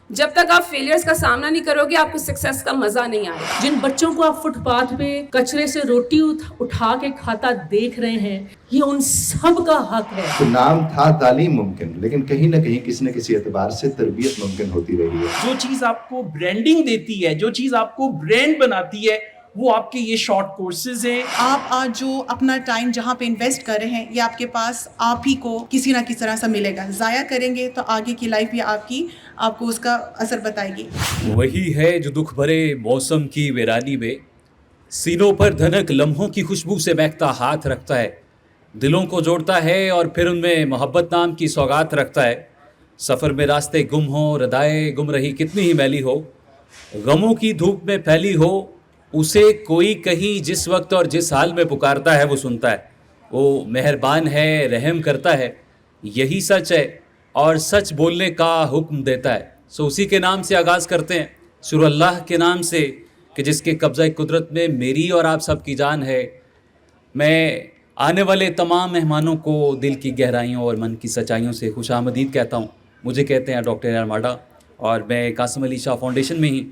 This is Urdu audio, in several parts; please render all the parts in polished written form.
جب تک آپ فیلئرز کا سامنا نہیں کرو گے آپ کو سکسیس کا مزہ نہیں آئے گا. جن بچوں کو آپ فٹ پاتھ پہ کچرے سے روٹی اٹھا کے کھاتا دیکھ رہے ہیں، یہ ان سب کا حق ہے. تو نام تھا تعلیم ممکن، لیکن کہیں نہ کہیں کسی نہ کسی اعتبار سے تربیت ممکن ہوتی رہی ہے. جو چیز آپ کو برانڈنگ دیتی ہے، جو چیز آپ کو برانڈ بناتی ہے، وہ آپ کے یہ شارٹ کورسز ہیں. آپ آج جو اپنا ٹائم جہاں پہ انویسٹ کر رہے ہیں یہ آپ کے پاس آپ ہی کو کسی نہ کسی طرح سے ملے گا. ضائع کریں گے تو آگے کی لائف بھی آپ کو اس کا اثر بتائے گی. وہی ہے جو دکھ بھرے موسم کی ویرانی میں سینوں پر دھنک لمحوں کی خوشبو سے مہکتا ہاتھ رکھتا ہے، دلوں کو جوڑتا ہے اور پھر ان میں محبت نام کی سوغات رکھتا ہے. سفر میں راستے گم ہوں، ردائے گم رہی کتنی ہی میلی ہو، غموں کی دھوپ میں پھیلی ہو، اسے کوئی کہیں جس وقت اور جس حال میں پکارتا ہے وہ سنتا ہے. وہ مہربان ہے، رحم کرتا ہے، یہی سچ ہے اور سچ بولنے کا حکم دیتا ہے. اسی کے نام سے آغاز کرتے ہیں، شروع اللہ کے نام سے کہ جس کے قبضہ قدرت میں میری اور آپ سب کی جان ہے. میں آنے والے تمام مہمانوں کو دل کی گہرائیوں اور من کی سچائیوں سے خوش آمدید کہتا ہوں. مجھے کہتے ہیں ڈاکٹر ارماڈا اور میں قاسم علی شاہ فاؤنڈیشن میں ہی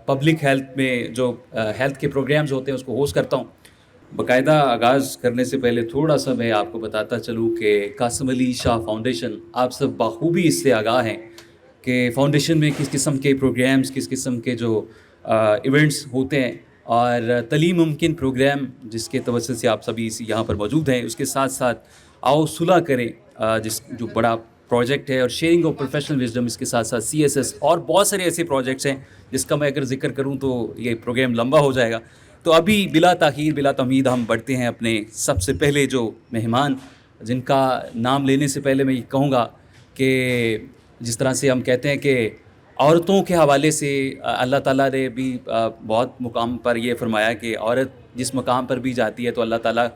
پبلک ہیلتھ میں جو ہیلتھ کے پروگرامز ہوتے ہیں اس کو ہوسٹ کرتا ہوں. باقاعدہ آغاز کرنے سے پہلے تھوڑا سا میں آپ کو بتاتا چلوں کہ قاسم علی شاہ فاؤنڈیشن، آپ سب بخوبی اس سے آگاہ ہیں کہ فاؤنڈیشن میں کس قسم کے پروگرامز، کس قسم کے جو ایونٹس ہوتے ہیں، اور تعلیم ممکن پروگرام جس کے توسط سے آپ سبھی یہاں پر موجود ہیں. اس کے ساتھ ساتھ آؤ صلح کریں جو بڑا پروجیکٹ ہے، اور شیئرنگ آف پروفیشنل وزڈم، اس کے ساتھ ساتھ CSS اور بہت سارے ایسے پروجیکٹس ہیں جس کا میں اگر ذکر کروں تو یہ پروگرام لمبا ہو جائے گا. تو ابھی بلا تاخیر بلا تمہید ہم بڑھتے ہیں اپنے سب سے پہلے جو مہمان، جن کا نام لینے سے پہلے میں یہ کہوں گا کہ جس طرح سے ہم کہتے ہیں کہ عورتوں کے حوالے سے اللہ تعالیٰ نے بھی بہت مقام پر یہ فرمایا کہ عورت جس مقام پر بھی جاتی ہے تو اللہ تعالیٰ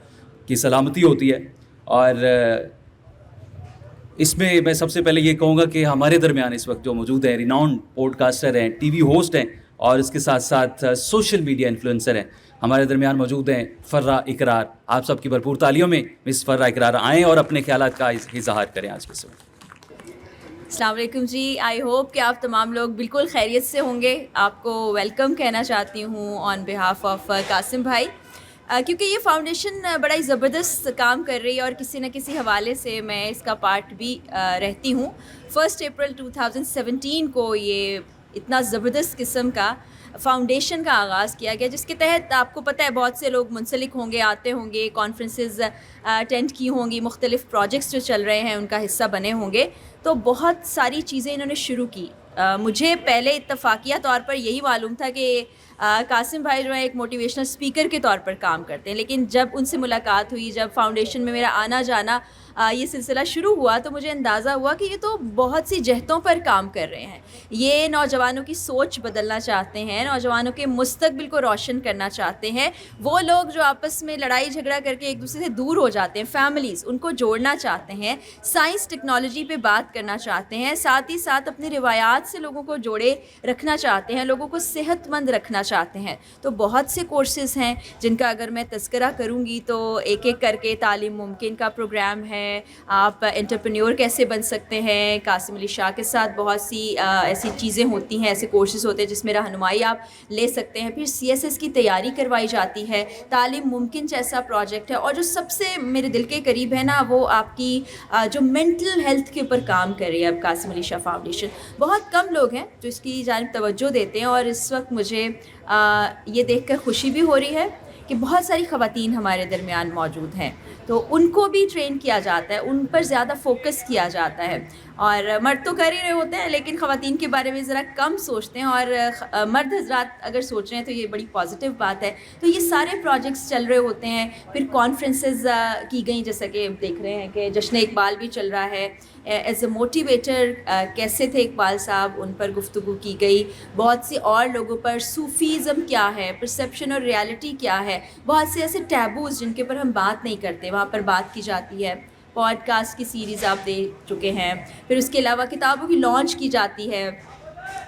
کی سلامتی ہوتی ہے. اور اس میں سب سے پہلے یہ کہوں گا کہ ہمارے درمیان اس وقت جو موجود ہیں ریناؤنڈ پوڈ کاسٹر ہیں، ٹی وی ہوسٹ ہیں، اور اس کے ساتھ ساتھ سوشل میڈیا انفلوئنسر ہیں. ہمارے درمیان موجود ہیں فرا اقرار. آپ سب کی بھرپور تالیوں میں مس فرا اقرار آئیں اور اپنے خیالات کا اظہار کریں آج کے وقت. السلام علیکم جی. آئی ہوپ کہ آپ تمام لوگ بالکل خیریت سے ہوں گے. آپ کو ویلکم کہنا چاہتی ہوں آن بہاف آف قاسم بھائی، کیونکہ یہ فاؤنڈیشن بڑا ہی زبردست کام کر رہی ہے اور کسی نہ کسی حوالے سے میں اس کا پارٹ بھی رہتی ہوں. 1 اپریل 2017 کو یہ اتنا زبردست قسم کا فاؤنڈیشن کا آغاز کیا گیا، جس کے تحت آپ کو پتہ ہے بہت سے لوگ منسلک ہوں گے، آتے ہوں گے، کانفرنسز اٹینڈ کی ہوں گی، مختلف پروجیکٹس جو چل رہے ہیں ان کا حصہ بنے ہوں گے. تو بہت ساری چیزیں انہوں نے شروع کی. مجھے پہلے اتفاقیہ طور پر یہی معلوم تھا کہ قاسم بھائی جو ہے ایک موٹیویشنل اسپیکر کے طور پر کام کرتے ہیں، لیکن جب ان سے ملاقات ہوئی، جب فاؤنڈیشن میں میرا آنا جانا یہ سلسلہ شروع ہوا، تو مجھے اندازہ ہوا کہ یہ تو بہت سی جہتوں پر کام کر رہے ہیں. یہ نوجوانوں کی سوچ بدلنا چاہتے ہیں، نوجوانوں کے مستقبل کو روشن کرنا چاہتے ہیں. وہ لوگ جو آپس میں لڑائی جھگڑا کر کے ایک دوسرے سے دور ہو جاتے ہیں، فیملیز، ان کو جوڑنا چاہتے ہیں، سائنس ٹیکنالوجی پہ بات کرنا چاہتے ہیں، ساتھ ہی ساتھ اپنی روایات سے لوگوں کو جوڑے رکھنا چاہتے ہیں، لوگوں کو صحت مند رکھنا چاہتے ہیں. تو بہت سے کورسز ہیں جن کا اگر میں تذکرہ کروں گی تو ایک ایک کر کے تعلیم ممکن کا پروگرام ہے، آپ انٹرپرینیور کیسے بن سکتے ہیں، قاسم علی شاہ کے ساتھ بہت سی ایسی چیزیں ہوتی ہیں، ایسے کورسز ہوتے ہیں جس میں رہنمائی آپ لے سکتے ہیں. پھر CSS کی تیاری کروائی جاتی ہے، تعلیم ممکن جیسا پروجیکٹ ہے. اور جو سب سے میرے دل کے قریب ہے نا، وہ آپ کی جو مینٹل ہیلتھ کے اوپر کام کر رہی ہے اب قاسم علی شاہ فاؤنڈیشن. بہت کم لوگ ہیں جو اس کی جانب توجہ دیتے ہیں، اور اس وقت مجھے یہ دیکھ کر خوشی بھی ہو رہی ہے کہ بہت ساری خواتین ہمارے درمیان موجود ہیں. تو ان کو بھی ٹرین کیا جاتا ہے، ان پر زیادہ فوکس کیا جاتا ہے. اور مرد تو کر ہی رہے ہوتے ہیں، لیکن خواتین کے بارے میں ذرا کم سوچتے ہیں، اور مرد حضرات اگر سوچ رہے ہیں تو یہ بڑی پازیٹیو بات ہے. تو یہ سارے پروجیکٹس چل رہے ہوتے ہیں. پھر کانفرنسز کی گئیں، جیسا کہ دیکھ رہے ہیں کہ جشن اقبال بھی چل رہا ہے. ایز اے موٹیویٹر کیسے تھے اقبال صاحب، ان پر گفتگو کی گئی. بہت سی اور لوگوں پر صوفیزم کیا ہے، پرسیپشن اور ریالٹی کیا ہے، بہت سے ایسے ٹیبوز جن کے اوپر ہم بات نہیں کرتے، وہاں پر بات کی جاتی ہے. پوڈ کاسٹ کی سیریز آپ دیکھ چکے ہیں. پھر اس کے علاوہ کتابوں کی لانچ کی جاتی ہے.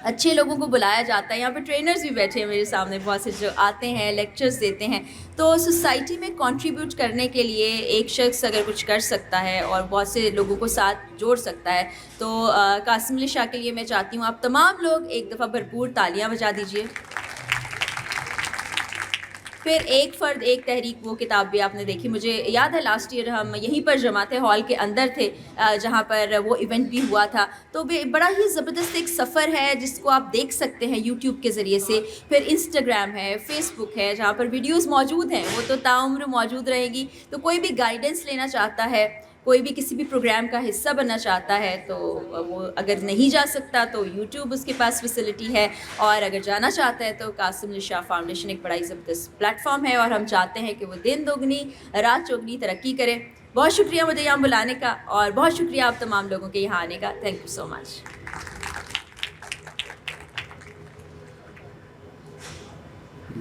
اچھے لوگوں کو بلایا جاتا ہے. یہاں پہ ٹرینرز بھی بیٹھے ہیں میرے سامنے بہت سے جو آتے ہیں لیکچرز دیتے ہیں. تو سوسائٹی میں کنٹریبیوٹ کرنے کے لیے ایک شخص اگر کچھ کر سکتا ہے اور بہت سے لوگوں کو ساتھ جوڑ سکتا ہے تو قاسم علی شاہ کے لیے میں چاہتی ہوں آپ تمام لوگ ایک دفعہ بھرپور تالیاں بجا دیجیے. پھر ایک فرد ایک تحریک وہ کتاب بھی آپ نے دیکھی. مجھے یاد ہے لاسٹ ایئر ہم یہیں پر جمع تھے, ہال کے اندر تھے جہاں پر وہ ایونٹ بھی ہوا تھا. تو بڑا ہی زبردست ایک سفر ہے جس کو آپ دیکھ سکتے ہیں یوٹیوب کے ذریعے سے. پھر انسٹاگرام ہے, فیس بک ہے جہاں پر ویڈیوز موجود ہیں, وہ تو تاعمر موجود رہیں گی. تو کوئی بھی گائیڈنس لینا چاہتا ہے, کوئی بھی کسی بھی پروگرام کا حصہ بننا چاہتا ہے تو وہ اگر نہیں جا سکتا تو یوٹیوب اس کے پاس فیسلٹی ہے, اور اگر جانا چاہتا ہے تو قاسم علی شاہ فاؤنڈیشن ایک بڑا ہی زبردست پلیٹ فارم ہے, اور ہم چاہتے ہیں کہ وہ دن دوگنی رات چوگنی ترقی کرے. بہت شکریہ مجھے یہاں بلانے کا, اور بہت شکریہ آپ تمام لوگوں کے یہاں آنے کا. تھینک یو سو مچ.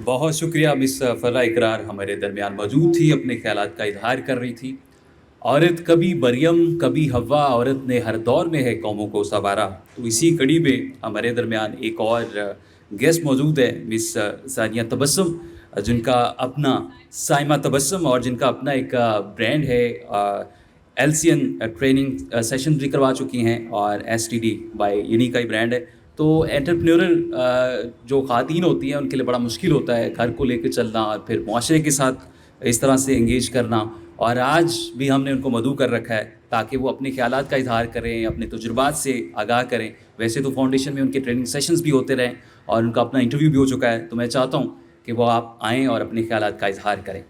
بہت شکریہ مس فرح اقرار ہمارے درمیان موجود تھی, اپنے خیالات کا اظہار کر رہی تھی. عورت کبھی مریم کبھی حوا, عورت نے ہر دور میں ہے قوموں کو سنوارا. تو اسی کڑی میں ہمارے درمیان ایک اور گیسٹ موجود ہے, مس ثانیہ تبسم, جن کا اپنا سائمہ تبسم اور جن کا اپنا ایک برانڈ ہے. LCN ٹریننگ سیشن بھی کروا چکی ہیں, اور STD بائی انہی کا ہی برانڈ ہے. تو انٹرپرینورل جو خواتین ہوتی ہیں ان کے لیے بڑا مشکل ہوتا ہے گھر کو لے کے چلنا اور پھر معاشرے کے ساتھ اس طرح سے انگیج کرنا. اور آج بھی ہم نے ان کو مدعو کر رکھا ہے تاکہ وہ اپنے خیالات کا اظہار کریں, اپنے تجربات سے آگاہ کریں. ویسے تو فاؤنڈیشن میں ان کے ٹریننگ سیشنز بھی ہوتے رہیں اور ان کا اپنا انٹرویو بھی ہو چکا ہے. تو میں چاہتا ہوں کہ وہ آپ آئیں اور اپنے خیالات کا اظہار کریں.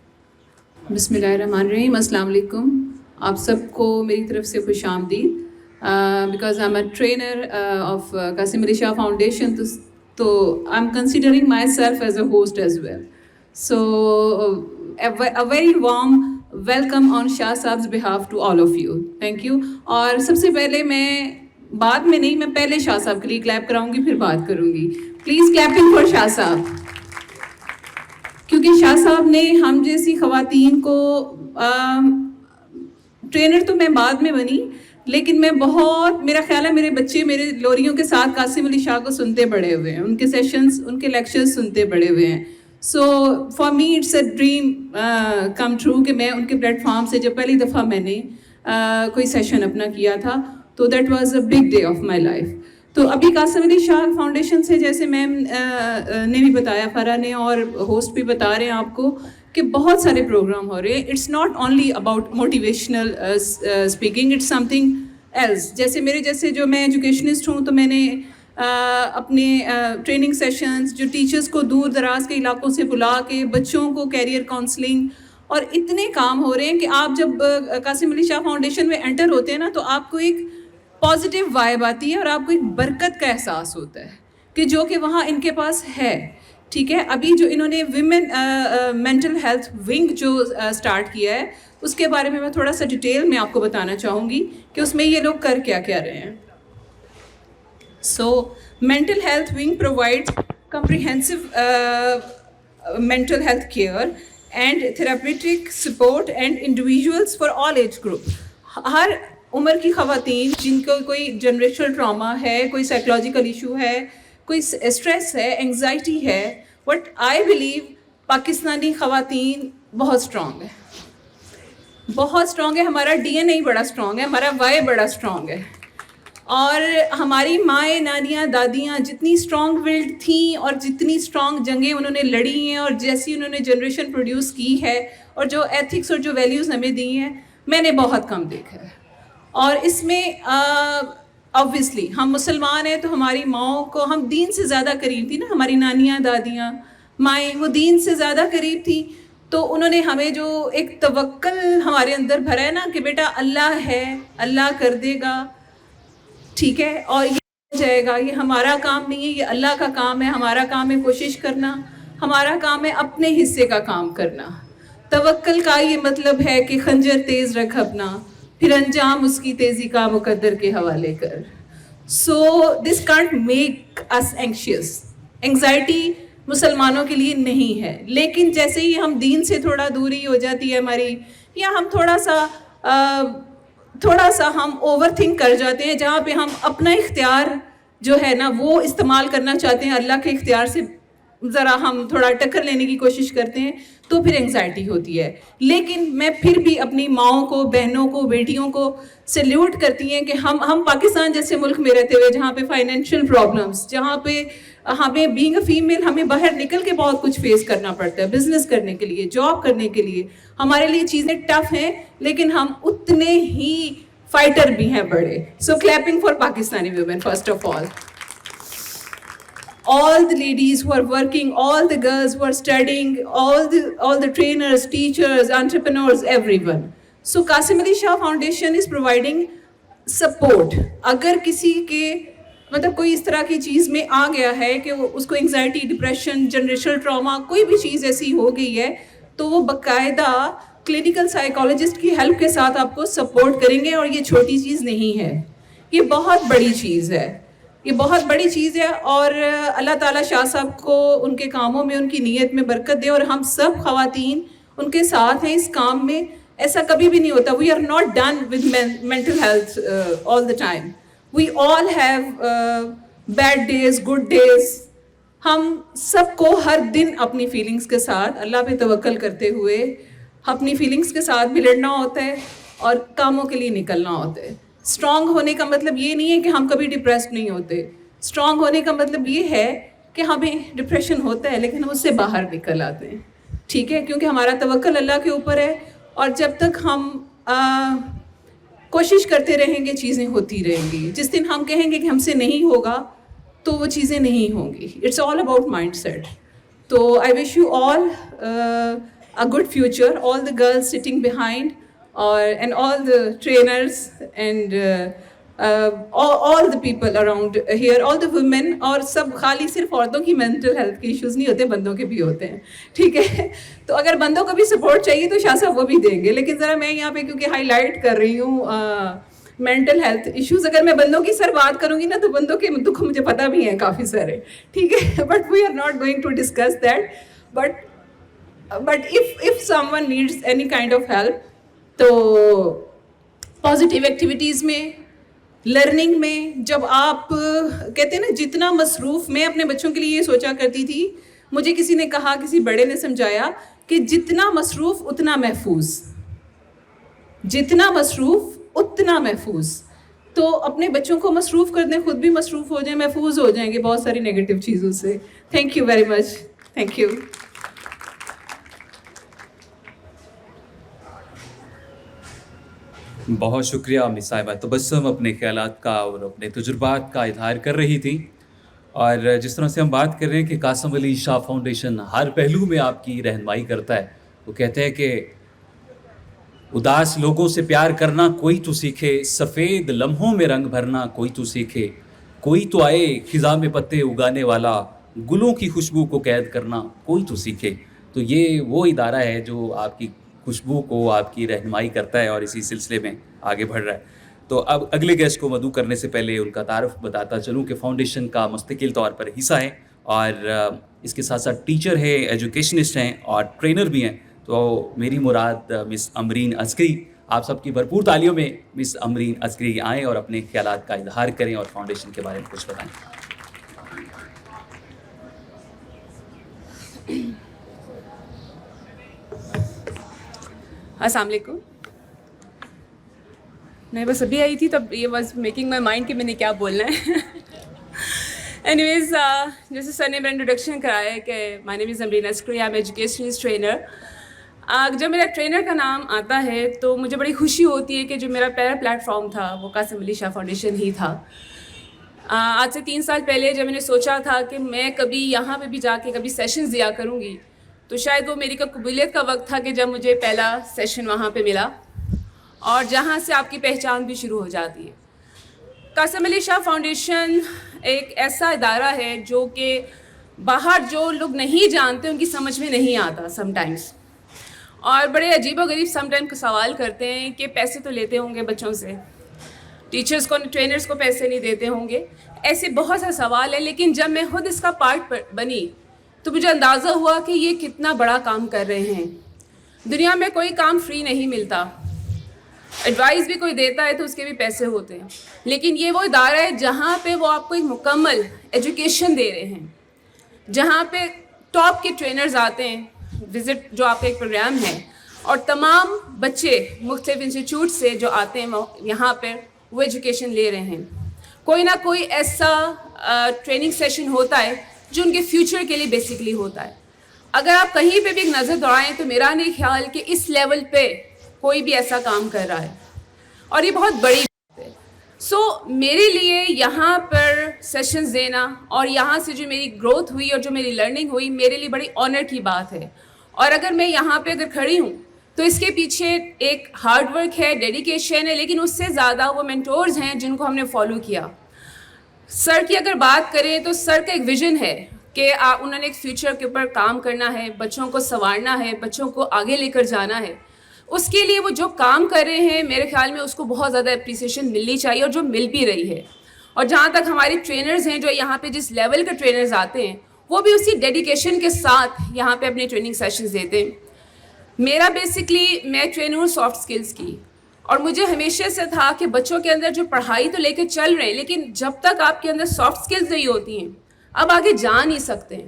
بسم اللہ الرحمن الرحیم. السلام علیکم. آپ سب کو میری طرف سے خوش آمدید. Because I am a trainer of Qasim Ali Shah foundation, تو I am considering myself as a host as well. So a very warm welcome on Shah Saab's behalf to all of you. Thank you. اور سب سے پہلے میں بعد میں نہیں, میں پہلے شاہ صاحب کے لیے کلیپ کراؤں گی پھر بات کروں گی. پلیز کلیپنگ فار شاہ صاحب, کیونکہ شاہ صاحب نے ہم جیسی خواتین کو, ٹرینر تو میں بعد میں بنی لیکن میں بہت, میرا خیال ہے میرے بچے میرے لوریوں کے ساتھ قاسم علی شاہ کو سنتے بڑے ہوئے ہیں, ان کے سیشنز ان کے لیکچرز سنتے بڑے ہوئے ہیں. So for me it's a dream come true کہ میں ان کے پلیٹ فارم سے جب پہلی دفعہ میں نے کوئی سیشن اپنا کیا تھا تو that was a big day of my life. تو ابھی قاسم علی شاہ فاؤنڈیشن سے جیسے میم نے بھی بتایا, فرح نے, اور ہوسٹ بھی بتا رہے ہیں آپ کو کہ بہت سارے پروگرام ہو رہے ہیں. It's not only about motivational speaking, it's something else. جیسے میرے جیسے جو میں ایجوکیشنسٹ ہوں تو میں نے اپنے ٹریننگ سیشنز جو ٹیچرس کو دور دراز کے علاقوں سے بلا کے بچوں کو کیریئر کاؤنسلنگ, اور اتنے کام ہو رہے ہیں کہ آپ جب قاسم علی شاہ فاؤنڈیشن میں انٹر ہوتے ہیں نا تو آپ کو ایک پازیٹیو وائب آتی ہے اور آپ کو ایک برکت کا احساس ہوتا ہے کہ جو کہ وہاں ان کے پاس ہے. ٹھیک ہے, ابھی جو انہوں نے ویمن مینٹل ہیلتھ ونگ جو اسٹارٹ کیا ہے اس کے بارے میں تھوڑا سا ڈیٹیل میں آپ کو بتانا چاہوں گی کہ اس میں یہ لوگ کر کیا کیا رہے ہیں. So, mental health wing provides comprehensive mental health care and therapeutic support and individuals for all age group. ہر عمر کی خواتین جن کو کوئی جنریشنل ٹراما ہے, کوئی سائیکولوجیکل ایشو ہے, کوئی اسٹریس ہے, انگزائٹی ہے, بٹ آئی بلیو پاکستانی خواتین بہت اسٹرانگ ہے, بہت اسٹرانگ ہے. ہمارا DNA بڑا اسٹرانگ ہے, ہمارا وائی بڑا اسٹرانگ ہے, اور ہماری مائیں, نانیاں, دادیاں جتنی اسٹرانگ ولڈ تھیں اور جتنی اسٹرانگ جنگیں انہوں نے لڑی ہیں اور جیسی انہوں نے جنریشن پروڈیوس کی ہے اور جو ایتھکس اور جو ویلیوز ہمیں دی ہیں, میں نے بہت کم دیکھا ہے. اور اس میں آبویسلی ہم مسلمان ہیں تو ہماری ماؤں کو ہم دین سے زیادہ قریب تھی نا, ہماری نانیاں, دادیاں, مائیں وہ دین سے زیادہ قریب تھیں. تو انہوں نے ہمیں جو ایک توکل ہمارے اندر بھرا ہے نا کہ بیٹا اللہ ہے, اللہ کر دے گا, ٹھیک ہے, اور یہ ہو جائے گا, یہ ہمارا کام نہیں ہے, یہ اللہ کا کام ہے. ہمارا کام ہے کوشش کرنا, ہمارا کام ہے اپنے حصے کا کام کرنا. توکل کا یہ مطلب ہے کہ خنجر تیز رکھ اپنا, پھر انجام اس کی تیزی کا مقدر کے حوالے کر. So this can't make us anxious. Anxiety مسلمانوں کے لیے نہیں ہے, لیکن جیسے ہی ہم دین سے تھوڑا دوری ہو جاتی ہے ہماری, یا ہم تھوڑا سا ہم اوور تھنک کر جاتے ہیں, جہاں پہ ہم اپنا اختیار جو ہے نا وہ استعمال کرنا چاہتے ہیں, اللہ کے اختیار سے ذرا ہم تھوڑا ٹکر لینے کی کوشش کرتے ہیں تو پھر انگزائٹی ہوتی ہے. لیکن میں پھر بھی اپنی ماؤں کو, بہنوں کو, بیٹیوں کو سیلیوٹ کرتی ہیں کہ ہم پاکستان جیسے ملک میں رہتے ہوئے جہاں پہ فائنینشیل پرابلمس, جہاں پہ ہمیں بینگ اے فیمیل ہمیں باہر نکل کے بہت کچھ فیس کرنا پڑتا ہے, بزنس کرنے کے لیے, جاب کرنے کے لیے ہمارے لیے چیزیں ٹف ہیں, لیکن ہم اتنے ہی فائٹر بھی ہیں بڑے. So clapping for Pakistani women first of all. All the ladies who are working, all the girls who are studying, all the trainers, teachers, entrepreneurs, everyone. So Qasim Ali Shah Foundation is providing support. اگر کسی کے مطلب کوئی اس طرح کی چیز میں آ گیا ہے کہ اس کو انگزائٹی, ڈپریشن, جنریشنل ٹراما, کوئی بھی چیز ایسی ہو گئی ہے, تو وہ باقاعدہ کلینکل سائیکالوجسٹ کی ہیلپ کے ساتھ آپ کو سپورٹ کریں گے. اور یہ چھوٹی چیز نہیں ہے, یہ بہت بڑی چیز ہے, یہ بہت بڑی چیز ہے. اور اللہ تعالیٰ شاہ صاحب کو ان کے کاموں میں, ان کی نیت میں برکت دے, اور ہم سب خواتین ان کے ساتھ ہیں اس کام میں. ایسا کبھی بھی نہیں ہوتا. We are not done with mental health all the time. We all have bad days, good days. ہم سب کو ہر دن اپنی فیلنگس کے ساتھ اللہ پہ توکل کرتے ہوئے اپنی فیلنگس کے ساتھ بھی لڑنا ہوتا ہے اور کاموں کے لیے نکلنا ہوتا ہے. اسٹرانگ ہونے کا مطلب یہ نہیں ہے کہ ہم کبھی ڈپریسڈ نہیں ہوتے. اسٹرانگ ہونے کا مطلب یہ ہے کہ ہمیں ڈپریشن ہوتا ہے لیکن ہم اس سے باہر نکل آتے ہیں, ٹھیک ہے, کیونکہ ہمارا توکل اللہ کے اوپر ہے. اور جب تک ہم کوشش کرتے رہیں گے چیزیں ہوتی رہیں گی. جس دن ہم کہیں گے کہ ہم سے نہیں ہوگا تو وہ چیزیں نہیں ہوں گی. It's all about mindset. تو I wish you all a good future, all the girls sitting behind, and all the trainers and all the people around here, all the women. اور سب خالی صرف عورتوں کی مینٹل ہیلتھ کے ایشوز نہیں ہوتے, بندوں کے بھی ہوتے ہیں, ٹھیک ہے. تو اگر بندوں کو بھی سپورٹ چاہیے تو شاہ صاحب وہ بھی دیں گے. لیکن ذرا میں یہاں پہ کیونکہ ہائی لائٹ کر رہی ہوں مینٹل ہیلتھ ایشوز, اگر میں بندوں کی سر بات کروں گی نا تو بندوں کے دکھ مجھے پتہ بھی ہیں کافی سارے, ٹھیک ہے. But we are not going to discuss that. But if someone needs any kind of help, تو پازیٹیو ایکٹیویٹیز میں, لرننگ میں, جب آپ کہتے ہیں نا جتنا مصروف, میں اپنے بچوں کے لیے یہ سوچا کرتی تھی, مجھے کسی نے کہا, کسی بڑے نے سمجھایا کہ جتنا مصروف اتنا محفوظ, جتنا مصروف اتنا محفوظ. تو اپنے بچوں کو مصروف کر دیں, خود بھی مصروف ہو جائیں, محفوظ ہو جائیں گے بہت ساری نیگیٹو چیزوں سے. Thank you very much. Thank you. بہت شکریہ مس صاحبہ. تبسم اپنے خیالات کا اور اپنے تجربات کا اظہار کر رہی تھی. اور جس طرح سے ہم بات کر رہے ہیں کہ قاسم علی شاہ فاؤنڈیشن ہر پہلو میں آپ کی رہنمائی کرتا ہے. وہ کہتے ہیں کہ اداس لوگوں سے پیار کرنا کوئی تو سیکھے, سفید لمحوں میں رنگ بھرنا کوئی تو سیکھے, کوئی تو آئے خزاں میں پتے اگانے والا, گلوں کی خوشبو کو قید کرنا کوئی تو سیکھے. تو یہ وہ ادارہ ہے جو آپ کی خوشبو کو, آپ کی رہنمائی کرتا ہے اور اسی سلسلے میں آگے بڑھ رہا ہے. تو اب اگلے گیسٹ کو مدعو کرنے سے پہلے ان کا تعارف بتاتا چلوں کہ فاؤنڈیشن کا مستقل طور پر حصہ ہے اور اس کے ساتھ ساتھ ٹیچر ہے, ایجوکیشنسٹ ہیں اور ٹرینر بھی ہیں. تو میری مراد مس امرین عسکری. آپ سب کی بھرپور تالیوں میں مس امرین عسکری آئیں اور اپنے خیالات کا اظہار کریں اور فاؤنڈیشن کے بارے میں کچھ بتائیں. السلام علیکم. میں بس ابھی آئی تھی تب یہ واز میکنگ مائی مائنڈ کہ میں نے کیا بولنا ہے. اینی ویز جیسے سر نے میرا انٹروڈکشن کرایا ہے کہ مائی نیم از امرین عسکری, آئی ایم ایجوکیشنسٹ ٹرینر. جب میرا ٹرینر کا نام آتا ہے تو مجھے بڑی خوشی ہوتی ہے کہ جو میرا پہلا پلیٹ فارم تھا وہ قاسم علی شاہ فاؤنڈیشن ہی تھا. آج سے 3 سال پہلے جب میں نے سوچا تھا کہ میں کبھی یہاں پہ بھی جا کے کبھی سیشنز دیا کروں گی, تو شاید وہ میری قبولیت کا وقت تھا کہ جب مجھے پہلا سیشن وہاں پہ ملا, اور جہاں سے آپ کی پہچان بھی شروع ہو جاتی ہے. قاسم علی شاہ فاؤنڈیشن ایک ایسا ادارہ ہے جو کہ باہر جو لوگ نہیں جانتے ان کی سمجھ میں نہیں آتا سم ٹائمس, اور بڑے عجیب و غریب سم ٹائم سوال کرتے ہیں کہ پیسے تو لیتے ہوں گے بچوں سے, ٹیچرس کو, ٹرینرس کو پیسے نہیں دیتے ہوں گے, ایسے بہت سے سوال ہیں. لیکن جب میں خود اس کا پارٹ بنی تو مجھے اندازہ ہوا کہ یہ کتنا بڑا کام کر رہے ہیں. دنیا میں کوئی کام فری نہیں ملتا. ایڈوائس بھی کوئی دیتا ہے تو اس کے بھی پیسے ہوتے ہیں, لیکن یہ وہ ادارہ ہے جہاں پہ وہ آپ کو ایک مکمل ایجوکیشن دے رہے ہیں, جہاں پہ ٹاپ کے ٹرینرز آتے ہیں. وزٹ جو آپ کا ایک پروگرام ہے, اور تمام بچے مختلف انسٹیٹیوٹ سے جو آتے ہیں یہاں پہ وہ ایجوکیشن لے رہے ہیں. کوئی نہ کوئی ایسا ٹریننگ سیشن ہوتا ہے جو ان کے فیوچر کے لیے بیسکلی ہوتا ہے. اگر آپ کہیں پہ بھی ایک نظر دوڑائیں تو میرا نہیں خیال کہ اس لیول پہ کوئی بھی ایسا کام کر رہا ہے, اور یہ بہت بڑی بات ہے. سو میرے لیے یہاں پر سیشنز دینا اور یہاں سے جو میری گروتھ ہوئی اور جو میری لرننگ ہوئی, میرے لیے بڑی آنر کی بات ہے. اور اگر میں یہاں پہ اگر کھڑی ہوں تو اس کے پیچھے ایک ہارڈ ورک ہے, ڈیڈیکیشن ہے, لیکن اس سے زیادہ وہ مینٹورز ہیں جن کو ہم نے فالو کیا. سر کی اگر بات کریں تو سر کا ایک ویژن ہے کہ انہوں نے ایک فیوچر کے اوپر کام کرنا ہے, بچوں کو سنوارنا ہے, بچوں کو آگے لے کر جانا ہے. اس کے لیے وہ جو کام کر رہے ہیں میرے خیال میں اس کو بہت زیادہ اپریسیشن ملنی چاہیے, اور جو مل بھی رہی ہے. اور جہاں تک ہماری ٹرینرز ہیں جو یہاں پہ جس لیول کے ٹرینرز آتے ہیں وہ بھی اسی ڈیڈیکیشن کے ساتھ یہاں پہ اپنی ٹریننگ سیشنز دیتے ہیں. میرا بیسکلی میں ٹرینر ہوں سافٹ اسکلز کی, اور مجھے ہمیشہ سے تھا کہ بچوں کے اندر جو پڑھائی تو لے کے چل رہے ہیں, لیکن جب تک آپ کے اندر سافٹ اسکلز نہیں ہوتی ہیں اب آگے جا نہیں سکتے ہیں.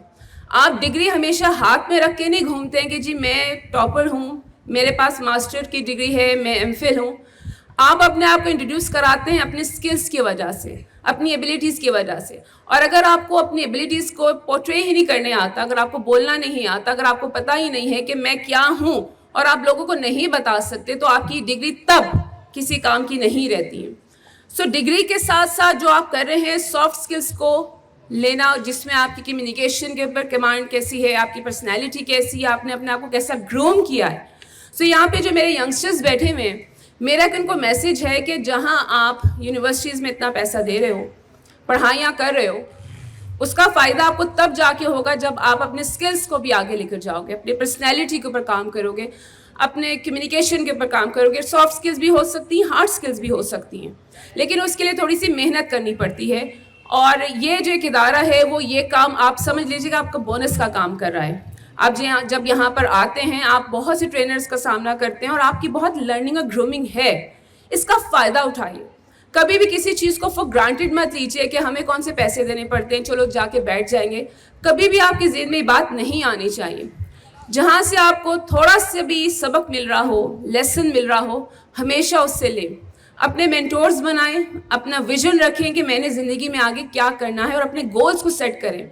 آپ ڈگری ہمیشہ ہاتھ میں رکھ کے نہیں گھومتے ہیں کہ جی میں ٹاپر ہوں, میرے پاس ماسٹر کی ڈگری ہے, میں ایم فل ہوں. آپ اپنے آپ کو انٹروڈیوس کراتے ہیں اپنے اسکلس کی وجہ سے, اپنی ایبلٹیز کی وجہ سے. اور اگر آپ کو اپنی ایبلٹیز کو پورٹری ہی نہیں کرنے آتا, اگر آپ کو بولنا نہیں آتا, اگر آپ کو پتہ ہی نہیں ہے کہ میں کیا ہوں اور آپ لوگوں کو نہیں بتا سکتے, تو آپ کی ڈگری تب کسی کام کی نہیں رہتی ہے. سو ڈگری کے ساتھ ساتھ جو آپ کر رہے ہیں سافٹ اسکلس کو لینا, جس میں آپ کی کمیونیکیشن کے اوپر کمانڈ کیسی ہے, آپ کی پرسنالٹی کیسی ہے, آپ نے اپنے آپ کو کیسا گروم کیا ہے. سو یہاں پہ جو میرے ینگسٹرز بیٹھے ہوئے ہیں, میرا ان کو میسیج ہے کہ جہاں آپ یونیورسٹیز میں اتنا پیسہ دے رہے ہو, پڑھائیاں کر رہے ہو, اس کا فائدہ آپ کو تب جا کے ہوگا جب آپ اپنے اسکلس کو بھی آگے لے کر جاؤ گے, اپنی پرسنالٹی کے اوپر کام کرو گے, اپنے کمیونیکیشن کے اوپر کام کرو گے. سافٹ اسکلس بھی ہو سکتی ہیں, ہارڈ اسکلس بھی ہو سکتی ہیں, لیکن اس کے لیے تھوڑی سی محنت کرنی پڑتی ہے. اور یہ جو ایک ادارہ ہے وہ یہ کام آپ سمجھ لیجیے کہ آپ کا بونس کا کام کر رہا ہے. آپ جب یہاں پر آتے ہیں آپ بہت سے ٹرینرز کا سامنا کرتے ہیں, اور آپ کی بہت لرننگ اور گرومنگ ہے, اس کا فائدہ اٹھائیے. کبھی بھی کسی چیز کو فور گرانٹیڈ مت لیجیے کہ ہمیں کون سے پیسے دینے پڑتے ہیں, چلو جا کے بیٹھ جائیں گے. کبھی بھی آپ کے ذہن میں یہ بات نہیں آنی چاہیے. جہاں سے آپ کو تھوڑا سے بھی سبق مل رہا ہو, لیسن مل رہا ہو, ہمیشہ اس سے لیں. اپنے مینٹورز بنائیں, اپنا ویژن رکھیں کہ میں نے زندگی میں آگے کیا کرنا ہے, اور اپنے گولز کو سیٹ کریں.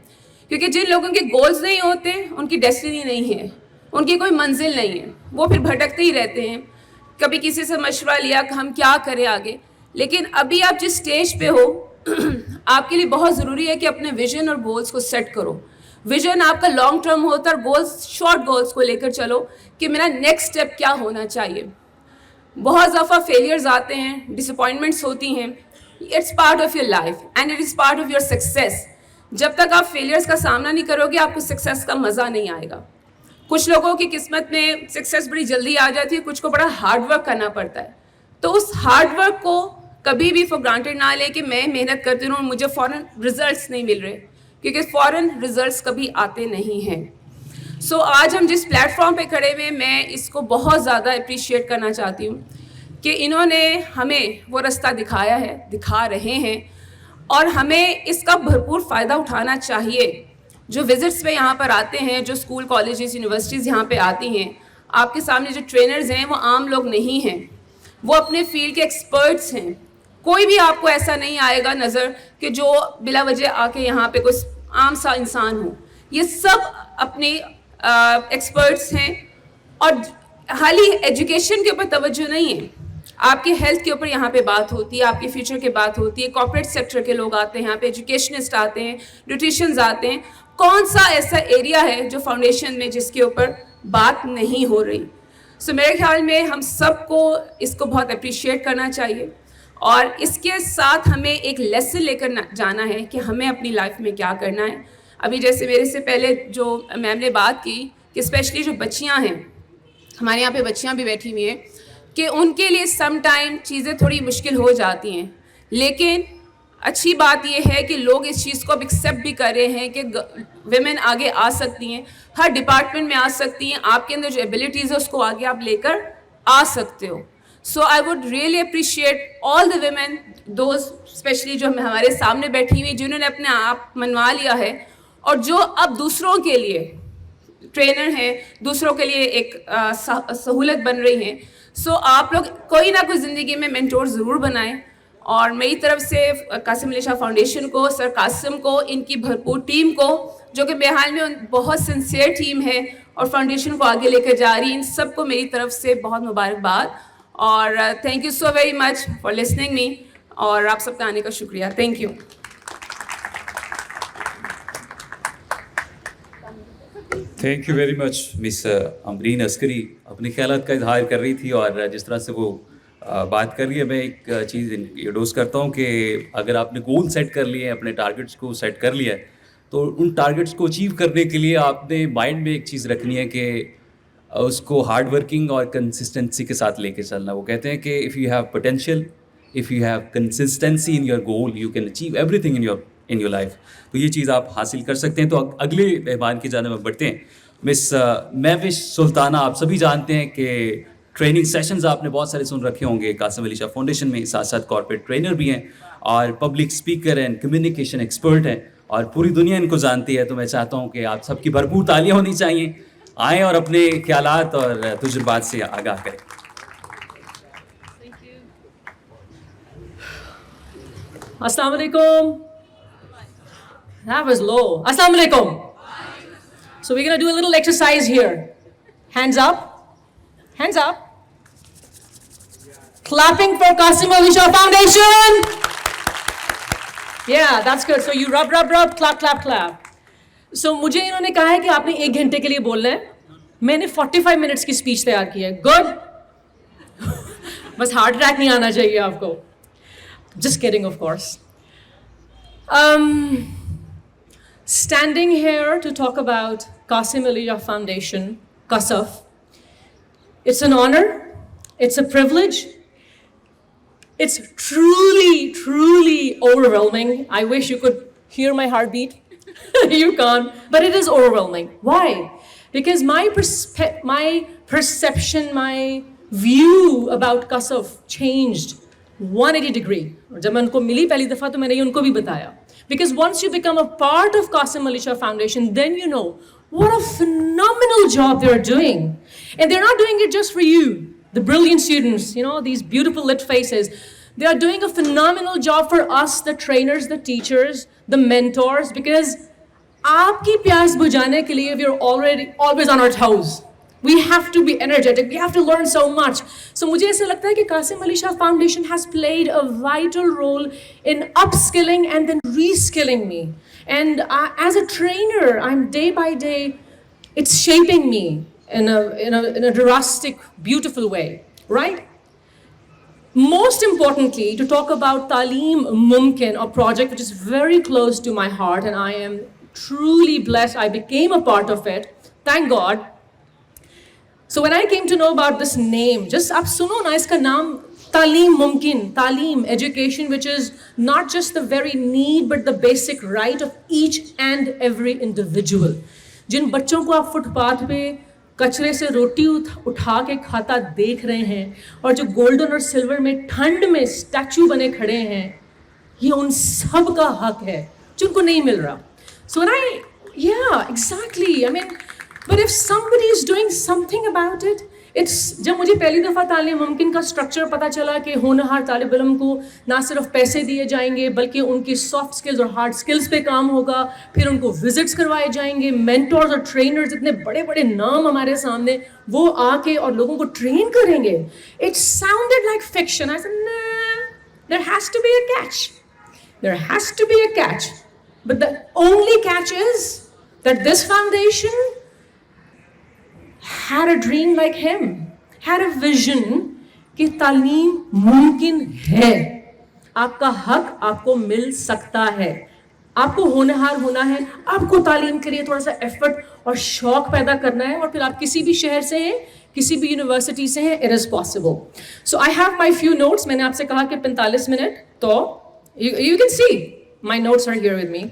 کیونکہ جن لوگوں کے گولز نہیں ہوتے ان کی ڈیسٹینی نہیں ہے, ان کی کوئی منزل نہیں ہے, وہ پھر بھٹکتے ہی رہتے ہیں. کبھی کسی سے مشورہ لیا کہ ہم کیا کریں آگے, لیکن ابھی آپ جس اسٹیج پہ ہو آپ کے لیے بہت ضروری ہے کہ اپنے ویژن اور گولز کو سیٹ کرو. ویژن آپ کا لانگ ٹرم ہوتا ہے, اور گولز شارٹ گولز کو لے کر چلو کہ میرا نیکسٹ اسٹیپ کیا ہونا چاہیے. بہت دفعہ فیلیئرز آتے ہیں, ڈس اپوائنٹمنٹس ہوتی ہیں, it's part of your life and it is part of your success. جب تک آپ فیلیئرز کا سامنا نہیں کرو گے آپ کو سکسیس کا مزہ نہیں آئے گا. کچھ لوگوں کی قسمت میں سکسیس بڑی جلدی آ جاتی ہے, کچھ کو بڑا ہارڈ ورک کرنا پڑتا ہے. تو اس ہارڈ ورک کو کبھی بھی فور گرانٹیڈ نہ لیں کہ میں محنت کرتی رہوں اور مجھے فوراً ریزلٹس نہیں مل رہے, کیونکہ فوراً ریزلٹس کبھی آتے نہیں ہیں. سو آج ہم جس پلیٹ فارم پہ کھڑے ہوئے میں اس کو بہت زیادہ اپریشیٹ کرنا چاہتی ہوں کہ انہوں نے ہمیں وہ رستہ دکھایا ہے, دکھا رہے ہیں, اور ہمیں اس کا بھرپور فائدہ اٹھانا چاہیے. جو وزٹس پہ یہاں پر آتے ہیں, جو اسکول کالجز یونیورسٹیز یہاں پہ آتی ہیں, آپ کے سامنے جو ٹرینرز ہیں وہ عام لوگ نہیں ہیں, وہ اپنے فیلڈ کے ایکسپرٹس ہیں. کوئی بھی آپ کو ایسا نہیں آئے گا نظر کہ جو بلا وجہ آ کے یہاں پہ کوئی عام سا انسان ہو. یہ سب اپنے ایکسپرٹس ہیں, اور حالی ایجوکیشن کے اوپر توجہ نہیں ہے, آپ کے ہیلتھ کے اوپر یہاں پہ بات ہوتی ہے, آپ کے فیوچر کی بات ہوتی ہے. کارپوریٹ سیکٹر کے لوگ آتے ہیں یہاں پہ, ایجوکیشنسٹ آتے ہیں, نیوٹریشنز آتے ہیں. کون سا ایسا ایریا ہے جو فاؤنڈیشن میں جس کے اوپر بات نہیں ہو رہی؟ سو میرے خیال میں ہم سب کو اس کو بہت اپریشیٹ کرنا چاہیے, اور اس کے ساتھ ہمیں ایک لیسن لے کر جانا ہے کہ ہمیں اپنی لائف میں کیا کرنا ہے. ابھی جیسے میرے سے پہلے جو میم نے بات کی کہ اسپیشلی جو بچیاں ہیں, ہمارے یہاں پہ بچیاں بھی بیٹھی ہوئی ہیں, کہ ان کے لیے سم ٹائم چیزیں تھوڑی مشکل ہو جاتی ہیں. لیکن اچھی بات یہ ہے کہ لوگ اس چیز کو اب ایکسیپٹ بھی کر رہے ہیں کہ ویمن آگے آ سکتی ہیں, ہر ڈپارٹمنٹ میں آ سکتی ہیں, آپ کے اندر جو ایبلٹیز ہے اس کو آگے آپ لے کر آ سکتے ہو. So I would really appreciate all the women, those especially جو ہمارے سامنے بیٹھی ہوئی جنہوں نے اپنے آپ منوا لیا ہے اور جو اب دوسروں کے لیے ٹرینر ہیں, دوسروں کے لیے ایک سہولت بن رہی ہیں. سو آپ لوگ کوئی نہ کوئی زندگی میں مینٹور ضرور بنائیں. اور میری طرف سے قاسم علی شاہ فاؤنڈیشن کو, سر قاسم کو, ان کی بھرپور ٹیم کو جو کہ بہرحال میں بہت سنسیئر ٹیم ہے اور فاؤنڈیشن کو آگے لے کے جا رہی, ان سب کو میری طرف سے بہت مبارکباد. اور thank you so very much for listening me, اور آپ سب کا آنے کا شکریہ. Thank you. Thank you very much miss Ambreen Askari. اپنے خیالات کا اظہار کر رہی تھی اور جس طرح سے وہ بات کر رہی ہے, میں ایک چیز انٹروڈیوس کرتا ہوں کہ اگر آپ نے گول سیٹ کر لیے ہیں, اپنے ٹارگیٹس کو سیٹ کر لیا ہے, تو ان ٹارگیٹس کو اچیو کرنے کے لیے آپ نے مائنڈ میں ایک چیز رکھنی ہے کہ اس کو ہارڈ ورکنگ اور کنسسٹنسی کے ساتھ لے کے چلنا. وہ کہتے ہیں کہ if you have potential, if you have consistency in your goal, you can achieve every thing in your life. تو یہ چیز آپ حاصل کر سکتے ہیں. تو اگلے مہمان کی جانب بڑھتے ہیں. مس مہوش سلطانہ, آپ سبھی جانتے ہیں کہ ٹریننگ سیشنز آپ نے بہت سارے سن رکھے ہوں گے قاسم علی شاہ فاؤنڈیشن میں, ساتھ ساتھ کارپوریٹ ٹرینر بھی ہیں اور پبلک اسپیکر ہیں, کمیونیکیشن ایکسپرٹ ہیں اور پوری دنیا ان کو جانتی ہے. تو میں چاہتا ہوں کہ آپ سب کی بھرپور تالیاں ہونی چاہیے. آئیں اور اپنے خیالات اور تجربات سے آگاہ کریں. السلام علیکم. That was low. Assalamu alaikum. So we're going to do a little exercise here. Hands up. Hands up. Clapping for Qasim Ali Shah Foundation. Yeah, that's good. So you rub, clap, clap, clap. So مجھے انہوں نے کہا ہے کہ آپ نے 1 گھنٹے کے لیے بولنا ہے. میں نے 45 منٹس کی اسپیچ تیار کی ہے. گڈ. بس ہارٹ اٹیک نہیں آنا چاہیے آپ کو. Just kidding, of course. Standing here to talk about Qasim Ali Shah Foundation, QASF, it's an honor, it's a privilege, it's truly, truly overwhelming. I wish you could hear my heartbeat. You can't, but it is overwhelming. Why? Because my perception, my view about QASF changed 180 degree. اور جب میں ان کو ملی پہلی دفعہ تو میں نے ان کو بھی بتایا. Because once you become a part of Qasim Ali Shah Foundation, then you know what a phenomenal job they're doing. And they're not doing it just for you, the brilliant students, you know, these beautiful lit faces. They are doing a phenomenal job for us, the trainers, the teachers, the mentors, because aapki pyas bujhane ke liye we are already always on our toes. We have to be energetic. We have to learn so much. So مجھے ایسا لگتا ہے کہ Qasim Ali Shah foundation has played a vital role in upskilling and then reskilling me. And as a trainer, I'm day by day, it's shaping me in a drastic, beautiful way, right? Most importantly, to talk about Taaleem Mumkin, a project which is very close to my heart, and I am truly blessed I became a part of it. Thank God. So when I came to know about this name, just آپ سنو نا اس کا نام, تعلیم ممکن, تعلیم, education, which is not just the very need but the basic right of each and every individual. جن بچوں کو آپ فٹ پاتھ پہ کچرے سے روٹی اٹھا کے کھاتا دیکھ رہے ہیں اور جو گولڈن اور سلور میں ٹھنڈ میں اسٹیچو بنے کھڑے ہیں, یہ ان سب کا حق ہے جن کو نہیں مل رہا. So when yeah, exactly. I mean, but if somebody is doing something about it, جب مجھے پہلی دفعہ تعلیم ممکن کا اسٹرکچر پتہ چلا کہ ہونہار طالب علم کو نہ صرف پیسے دیے جائیں گے بلکہ ان کی سافٹ اسکلز اور ہارڈ اسکلز پہ کام ہوگا, پھر ان کو وزٹس کروائے جائیں گے, مینٹورز اور ٹرینرز, اتنے بڑے بڑے نام ہمارے سامنے, وہ آ کے اور لوگوں کو ٹرین کریں گے. It sounded like fiction. I said, nah, there has to be a catch. There has to be a catch. But the only catch is that this foundation had a dream like him, had a vision کہ تعلیم ممکن ہے, آپ کا حق آپ کو مل سکتا ہے, آپ کو ہونہار ہونا ہے, آپ کو تعلیم کے لیے تھوڑا سا ایفرٹ اور شوق پیدا کرنا ہے, اور پھر آپ کسی بھی شہر سے ہیں, کسی بھی یونیورسٹی سے ہیں, it is possible. So I have my few notes. میں نے آپ سے کہا کہ 45 منٹ, تو you can see my notes are here with me.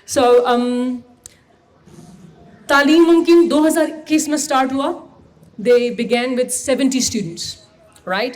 So تعلیم ممکن 2021 میں اسٹارٹ ہوا. They began with 70 students, right?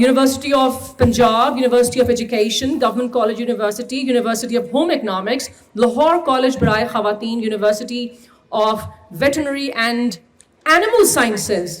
University of Punjab, University of Education, Government College University, University of Home Economics, Lahore College Baraye Khawateen, University of Veterinary and Animal Sciences.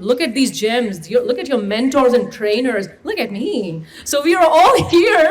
look at these gems, look at your mentors and trainers, look at me. So we are all here.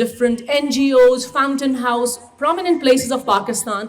different NGOs, Fountain House, prominent places of Pakistan,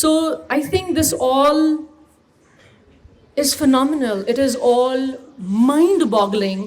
So I think this all is phenomenal. It is all mind-boggling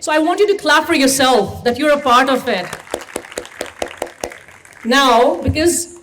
So I want you to clap for yourself that you're a part of it. Now, because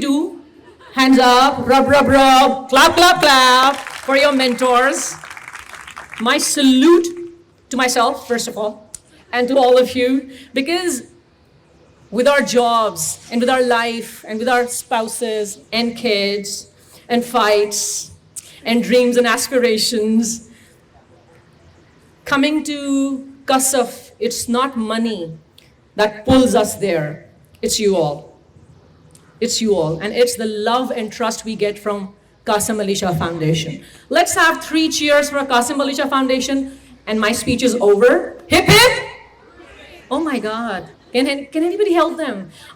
do? Hands up, rub, rub, rub, clap, clap, clap for your mentors. My salute to myself, first of all, and to all of you, because with our jobs and with our life and with our spouses and kids and fights and dreams and aspirations, coming to Kasaf, it's not money that pulls us there. It's you all. It's you all. And it's the love and trust we get from Qasim Ali Shah Foundation. Let's have 3 cheers for Qasim Ali Shah Foundation. And my speech is over. Hip hip! Oh my God. Can anybody help them?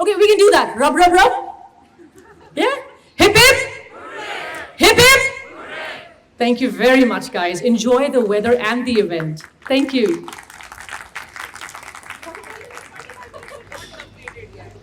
Okay, we can do that. Rub, rub, rub. Yeah? Hip hip! Hip hip! Thank you very much, guys. Enjoy the weather and the event. Thank you.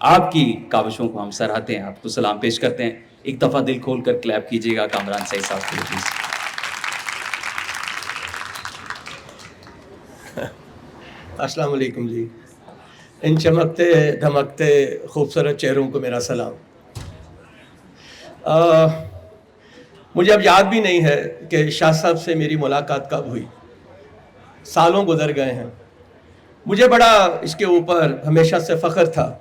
آپ کی کاوشوں کو ہم سراہتے ہیں, آپ کو سلام پیش کرتے ہیں. ایک دفعہ دل کھول کر کلیپ کیجیے گا کامران سعید صاحب کے لیے پلیز. السلام علیکم جی. ان چمکتے دھمکتے خوبصورت چہروں کو میرا سلام. مجھے اب یاد بھی نہیں ہے کہ شاہ صاحب سے میری ملاقات کب ہوئی. سالوں گزر گئے ہیں. مجھے بڑا اس کے اوپر ہمیشہ سے فخر تھا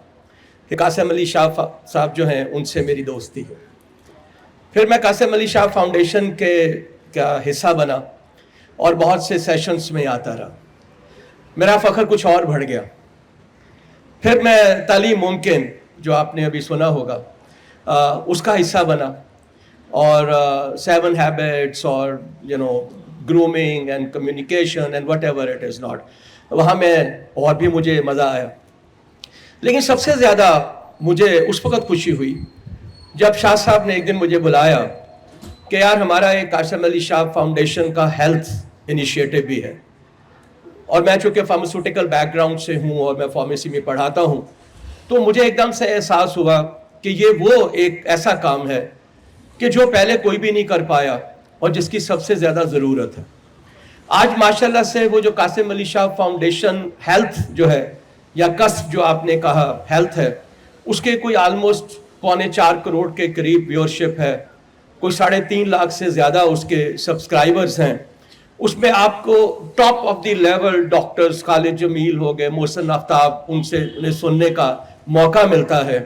کہ قاسم علی شاہ صاحب جو ہیں ان سے میری دوستی ہے. پھر میں قاسم علی شاہ فاؤنڈیشن کے کا حصہ بنا اور بہت سے سیشنز میں آتا رہا. میرا فخر کچھ اور بڑھ گیا. پھر میں تعلیم ممکن جو آپ نے ابھی سنا ہوگا اس کا حصہ بنا اور 7 ہیبٹس اور grooming and communication and what ever it is not, وہاں میں اور بھی مجھے مزہ آیا. لیکن سب سے زیادہ مجھے اس وقت خوشی ہوئی جب شاہ صاحب نے ایک دن مجھے بلایا کہ یار ہمارا ایک قاسم علی شاہ فاؤنڈیشن کا ہیلتھ انیشیٹو بھی ہے. اور میں چونکہ فارماسیوٹیکل بیک گراؤنڈ سے ہوں اور میں فارمیسی میں پڑھاتا ہوں, تو مجھے ایک دم سے احساس ہوا کہ یہ وہ ایک ایسا کام ہے کہ جو پہلے کوئی بھی نہیں کر پایا اور جس کی سب سے زیادہ ضرورت ہے. آج ماشاءاللہ سے وہ جو قاسم علی شاہ فاؤنڈیشن ہیلتھ جو ہے یا کسب جو آپ نے کہا ہیلتھ ہے, اس کے کوئی آلموسٹ 4.25 کروڑ کے قریب ویورشپ ہے, کوئی 3.5 لاکھ سے زیادہ اس کے سبسکرائبرز ہیں. اس میں آپ کو top of the level doctors Khalid Jamil ہو گئے, محسن آفتاب, ان سے انہیں سننے کا موقع ملتا ہے.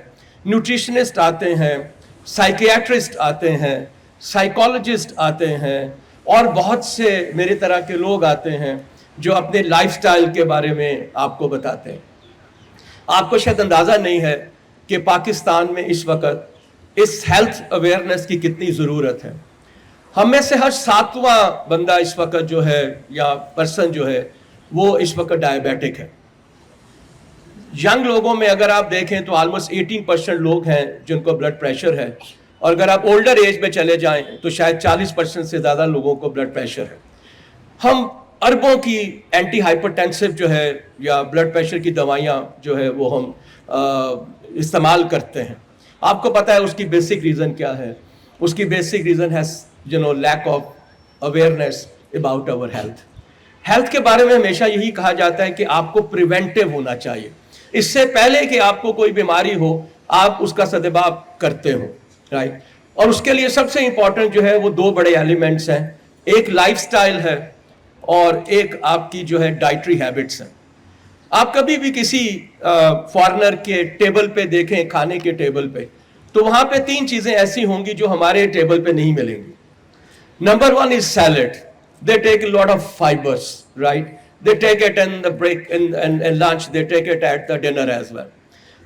نیوٹریشنسٹ آتے ہیں, سائیکیاٹرسٹ آتے ہیں, سائیکالوجسٹ آتے ہیں اور بہت سے میرے طرح کے لوگ آتے ہیں جو اپنے لائف سٹائل کے بارے میں آپ کو بتاتے ہیں. آپ کو شاید اندازہ نہیں ہے کہ پاکستان میں اس وقت اس ہیلتھ اویئرنیس کی کتنی ضرورت ہے. ہم میں سے ہر 7واں بندہ اس وقت جو ہے یا پرسن جو ہے وہ اس وقت ڈائبیٹک ہے. ینگ لوگوں میں اگر آپ دیکھیں تو آلموسٹ 18% لوگ ہیں جن کو بلڈ پریشر ہے, اور اگر آپ اولڈر ایج میں چلے جائیں تو شاید 40% سے زیادہ لوگوں کو بلڈ پریشر ہے. ہم اربوں کی اینٹی ہائپرٹینسو جو ہے یا بلڈ پریشر کی دوائیاں جو ہے وہ ہم استعمال کرتے ہیں. آپ کو پتہ ہے اس کی بیسک ریزن کیا ہے؟ اس کی بیسک ریزن ہے لیک آف اویئرنیس اباؤٹ اور ہیلتھ. ہیلتھ کے بارے میں ہمیشہ یہی کہا جاتا ہے کہ آپ کو پریونٹیو ہونا چاہیے. اس سے پہلے کہ آپ کو کوئی بیماری ہو آپ اس کا سدباب کرتے ہو, رائٹ. اور اس کے لیے سب سے امپورٹنٹ جو ہے وہ 2 بڑے ایلیمنٹس ہیں, ایک لائف سٹائل ہے اور ایک آپ کی جو ہے ڈائٹری ہیبٹس ہیں. آپ کبھی بھی کسی فارنر کے ٹیبل پہ دیکھیں, کھانے کے ٹیبل پہ, تو وہاں پہ 3 چیزیں ایسی ہوں گی جو ہمارے ٹیبل پہ نہیں ملیں گی. Number 1 is salad. They take a lot of fibers, right? They take it in the break and lunch. They take it at the dinner as well.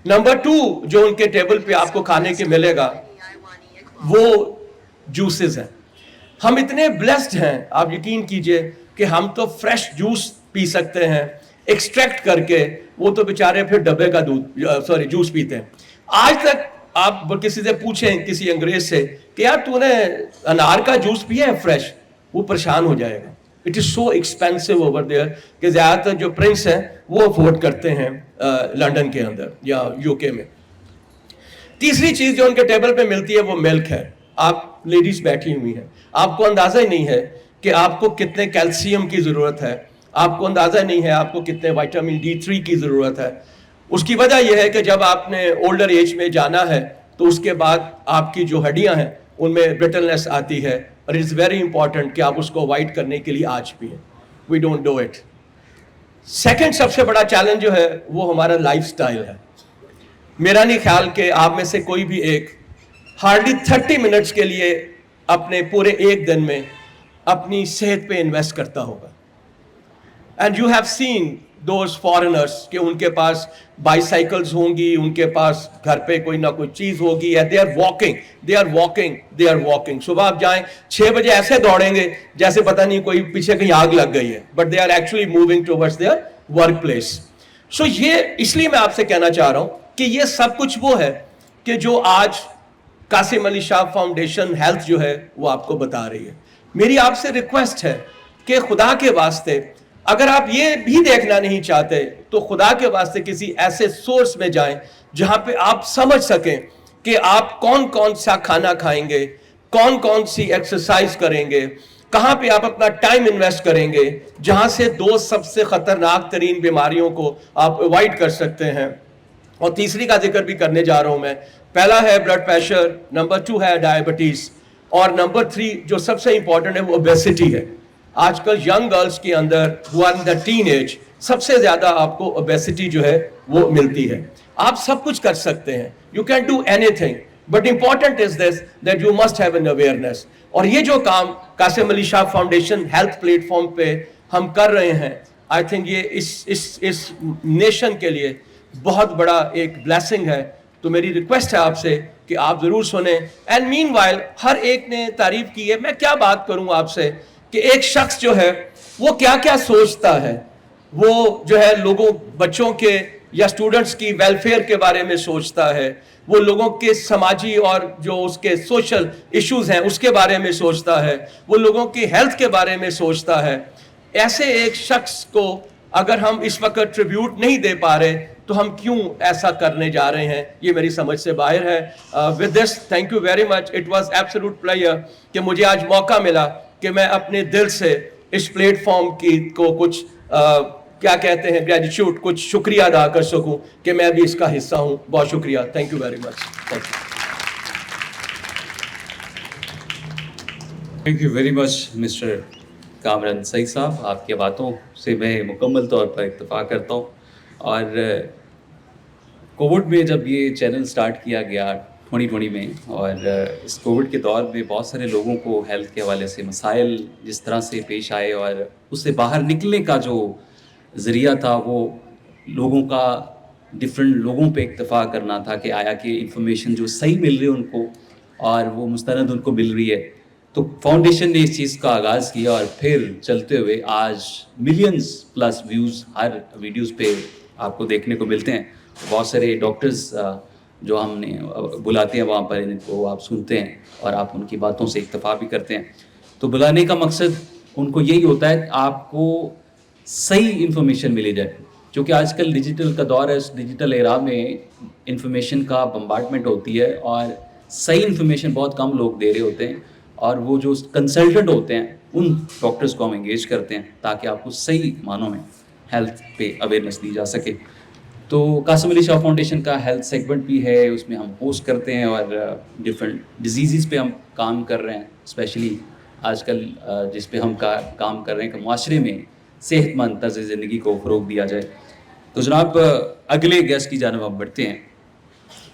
Number 2 جو ان کے ٹیبل پہ آپ کو کھانے کے ملے گا وہ جوسز ہیں. ہم اتنے بلیسڈ ہیں, آپ یقین کیجئے کہ ہم تو فریش جوس پی سکتے ہیں ایکسٹریکٹ کر کے. وہ تو بیچارے پھر ڈبے کا جوس پیتے ہیں. آج تک آپ کسی سے پوچھیں, کسی انگریز سے کہ یار تو نے انار کا جوس پیا ہے فریش, وہ پریشان ہو جائے گا. It is so expensive over there کہ زیادہ تر جو پرنس ہیں وہ افورڈ کرتے ہیں لنڈن کے اندر یا یو کے میں. تیسری چیز جو ان کے ٹیبل پہ ملتی ہے وہ ملک ہے. آپ لیڈیز بیٹھی ہوئی ہیں, آپ کو اندازہ ہی نہیں ہے کہ آپ کو کتنے کیلشیم کی ضرورت ہے, آپ کو اندازہ نہیں ہے آپ کو کتنے وائٹامن D3 کی ضرورت ہے. اس کی وجہ یہ ہے کہ جب آپ نے اولڈر ایج میں جانا ہے تو اس کے بعد آپ کی جو ہڈیاں ہیں ان میں برٹلنس آتی ہے, اور اٹ از ویری امپورٹنٹ کہ آپ اس کو اوائڈ کرنے کے لیے آج بھی ہیں. We don't do it. Second سب سے بڑا چیلنج جو ہے وہ ہمارا لائف سٹائل ہے. میرا نہیں خیال کہ آپ میں سے کوئی بھی ایک ہارڈلی 30 منٹس کے لیے اپنے پورے ایک دن میں اپنی صحت پہ انویسٹ کرتا ہوگا. And you have seen those foreigners کہ ان کے پاس بائی سائیکلز ہوں گی, ان کے پاس گھر پہ کوئی نہ کوئی چیز ہوگی, دے آر واکنگ. صبح آپ جائیں 6 بجے ایسے دوڑیں گے جیسے پتہ نہیں کوئی پیچھے کہیں آگ لگ گئی ہے, but they are actually moving towards their workplace. So یہ اس لیے میں آپ سے کہنا چاہ رہا ہوں کہ یہ سب کچھ وہ ہے کہ جو آج قاسم علی شاہ فاؤنڈیشن ہیلتھ جو ہے وہ آپ کو بتا رہی ہے. میری آپ سے ریکویسٹ ہے کہ خدا کے واسطے اگر آپ یہ بھی دیکھنا نہیں چاہتے تو خدا کے واسطے کسی ایسے سورس میں جائیں جہاں پہ آپ سمجھ سکیں کہ آپ کون کون سا کھانا کھائیں گے, کون کون سی ایکسرسائز کریں گے, کہاں پہ آپ اپنا ٹائم انویسٹ کریں گے, جہاں سے 2 سب سے خطرناک ترین بیماریوں کو آپ اوائڈ کر سکتے ہیں. اور تیسری کا ذکر بھی کرنے جا رہا ہوں میں. پہلا ہے بلڈ پریشر, نمبر 2 ہے ڈائبٹیز, اور نمبر 3 جو سب سے امپورٹنٹ ہے وہ اوبیسٹی ہے. آج کل ینگ گرلز کے اندر who are in the teenage سب سے زیادہ آپ کو اوبیسٹی جو ہے وہ ملتی ہے. آپ سب کچھ کر سکتے ہیں, you can do anything, but important is this that you must have an awareness. اور یہ جو کام Qasim Ali Shah foundation health plate form پہ ہم کر رہے ہیں, آئی تھنک یہ اس نیشن کے لیے بہت بڑا ایک بلیسنگ ہے. تو میری ریکویسٹ ہے آپ سے کہ آپ ضرور سنیں. اینڈ مین وائل ہر ایک نے تعریف کی ہے, میں کیا بات کروں آپ سے کہ ایک شخص جو ہے وہ کیا کیا سوچتا ہے, وہ جو ہے لوگوں بچوں کے یا اسٹوڈنٹس کی ویلفیئر کے بارے میں سوچتا ہے, وہ لوگوں کے سماجی اور جو اس کے سوشل ایشوز ہیں اس کے بارے میں سوچتا ہے, وہ لوگوں کی ہیلتھ کے بارے میں سوچتا ہے. ایسے ایک شخص کو اگر ہم اس وقت ٹریبیوٹ نہیں دے پا رہے تو ہم کیوں ایسا کرنے جا رہے ہیں, یہ میری سمجھ سے باہر ہے. With this thank you very much. It was absolute player کہ مجھے آج موقع ملا کہ میں اپنے دل سے اس پلیٹ فارم کی کو کچھ کیا کہتے ہیں گریجیٹیوڈ, کچھ شکریہ ادا کر سکوں کہ میں بھی اس کا حصہ ہوں. بہت شکریہ. Thank you very much. Thank you very much mister Kamran Saeed صاحب. آپ کی باتوں سے میں مکمل طور پر اتفاق کرتا ہوں. اور کووڈ میں جب یہ چینل سٹارٹ کیا گیا 2020 میں, اور اس کووڈ کے دور میں بہت سارے لوگوں کو ہیلتھ کے حوالے سے مسائل جس طرح سے پیش آئے, اور اس سے باہر نکلنے کا جو ذریعہ تھا وہ لوگوں کا ڈفرینٹ لوگوں پہ اکتفا کرنا تھا کہ آیا کہ انفارمیشن جو صحیح مل رہی ہے ان کو اور وہ مستند ان کو مل رہی ہے. تو فاؤنڈیشن نے اس چیز کا آغاز کیا, اور پھر چلتے ہوئے آج ملینز پلس ویوز ہر ویڈیوز پہ آپ کو دیکھنے کو ملتے ہیں. بہت سارے ڈاکٹرز جو ہم نے بلاتے ہیں وہاں پر, ان کو آپ سنتے ہیں اور آپ ان کی باتوں سے اکتفا بھی کرتے ہیں. تو بلانے کا مقصد ان کو یہی ہوتا ہے آپ کو صحیح انفارمیشن ملی جائے, کیونکہ آج کل ڈیجیٹل کا دور ہے. اس ڈیجیٹل ایرا میں انفارمیشن کا بمبارڈمنٹ ہوتی ہے اور صحیح انفارمیشن بہت کم لوگ دے رہے ہوتے ہیں, اور وہ جو کنسلٹنٹ ہوتے ہیں ان ڈاکٹرز کو ہم انگیج کرتے ہیں تاکہ آپ کو صحیح معنوں میں ہیلتھ پہ اویئرنیس دی جا سکے. تو قاسم علی شاہ فاؤنڈیشن کا ہیلتھ سیگمنٹ بھی ہے, اس میں ہم ہوسٹ کرتے ہیں اور ڈفرینٹ ڈیزیزز پہ ہم کام کر رہے ہیں. اسپیشلی آج کل جس پہ ہم کام کر رہے ہیں کہ معاشرے میں صحت مند طرز زندگی کو فروغ دیا جائے. تو جناب اگلے گیسٹ کی جانب ہم بڑھتے ہیں.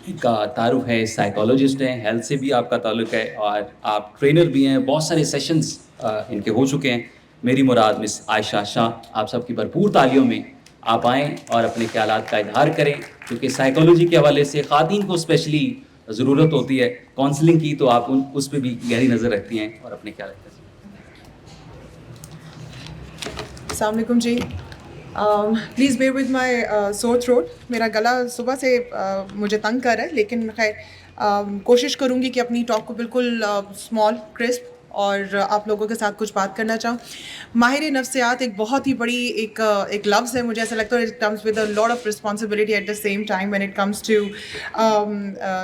ان کا تعارف ہے, سائیکالوجسٹ ہیں, ہیلتھ سے بھی آپ کا تعلق ہے اور آپ ٹرینر بھی ہیں. بہت سارے سیشنز ان کے ہو چکے ہیں. میری مراد مس عائشہ شاہ. آپ سب کی بھرپور تعلیوں میں آپ آئیں اور اپنے خیالات کا اظہار کریں, کیونکہ سائیکالوجی کے حوالے سے خواتین کو اسپیشلی ضرورت ہوتی ہے کاؤنسلنگ کی, تو آپ اس پہ بھی گہری نظر رکھتی ہیں اور اپنے خیالات کا. السلام علیکم جی. پلیز بیئر ود مائی سور تھروٹ. میرا گلا صبح سے مجھے تنگ کر رہا ہے, لیکن خیر کوشش کروں گی کہ اپنی ٹاک کو بالکل اسمال کرسپ اور آپ لوگوں کے ساتھ کچھ بات کرنا چاہوں. ماہر نفسیات ایک بہت ہی بڑی ایک لفظ ہے. مجھے ایسا لگتا ہے it comes with a lot of responsibility at the same time when it comes to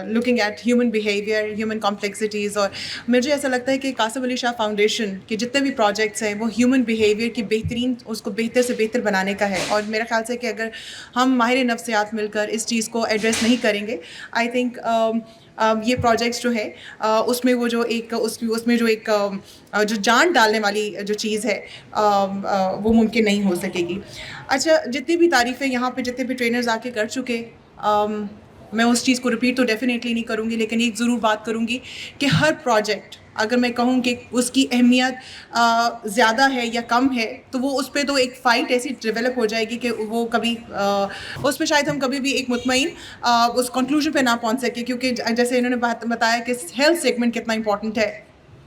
looking at human behaviour, human complexities. اور مجھے ایسا لگتا ہے کہ قاسم علی شاہ فاؤنڈیشن کے جتنے بھی پروجیکٹس ہیں وہ ہیومن بیہیویئر کی بہترین, اس کو بہتر سے بہتر بنانے کا ہے. اور میرا خیال سے کہ اگر ہم ماہر نفسیات مل کر اس چیز کو ایڈریس نہیں کریں گے, آئی تھنک یہ پروجیکٹس جو ہے اس میں وہ جو ایک اس میں جو ایک جو جان ڈالنے والی جو چیز ہے وہ ممکن نہیں ہو سکے گی. اچھا, جتنی بھی تعریفیں یہاں پہ جتنے بھی ٹرینرز آ کے کر چکے, میں اس چیز کو رپیٹ تو ڈیفینیٹلی نہیں کروں گی, لیکن ایک ضرور بات کروں گی کہ ہر پروجیکٹ اگر میں کہوں کہ اس کی اہمیت زیادہ ہے یا کم ہے, تو وہ اس پہ تو ایک فائٹ ایسی ڈیولپ ہو جائے گی کہ وہ کبھی اس پہ شاید ہم کبھی بھی ایک مطمئن اس کنکلوژن پہ نہ پہنچ سکے. کیونکہ جیسے انہوں نے بتایا کہ ہیلتھ سیگمنٹ کتنا امپورٹنٹ ہے,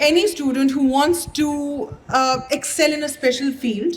any student who wants to excel in a special field,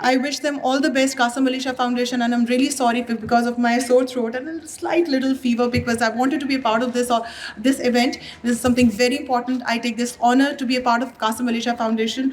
I wish them all the best, Qasim Ali Shah Foundation, and I'm really sorry because of my sore throat and a slight little fever because I wanted to be a part of this event. This is something very important. I take this honor to be a part of Qasim Ali Shah Foundation.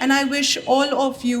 and I wish all of you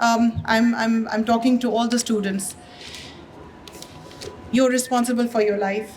I'm talking to all the students. You're responsible for your life.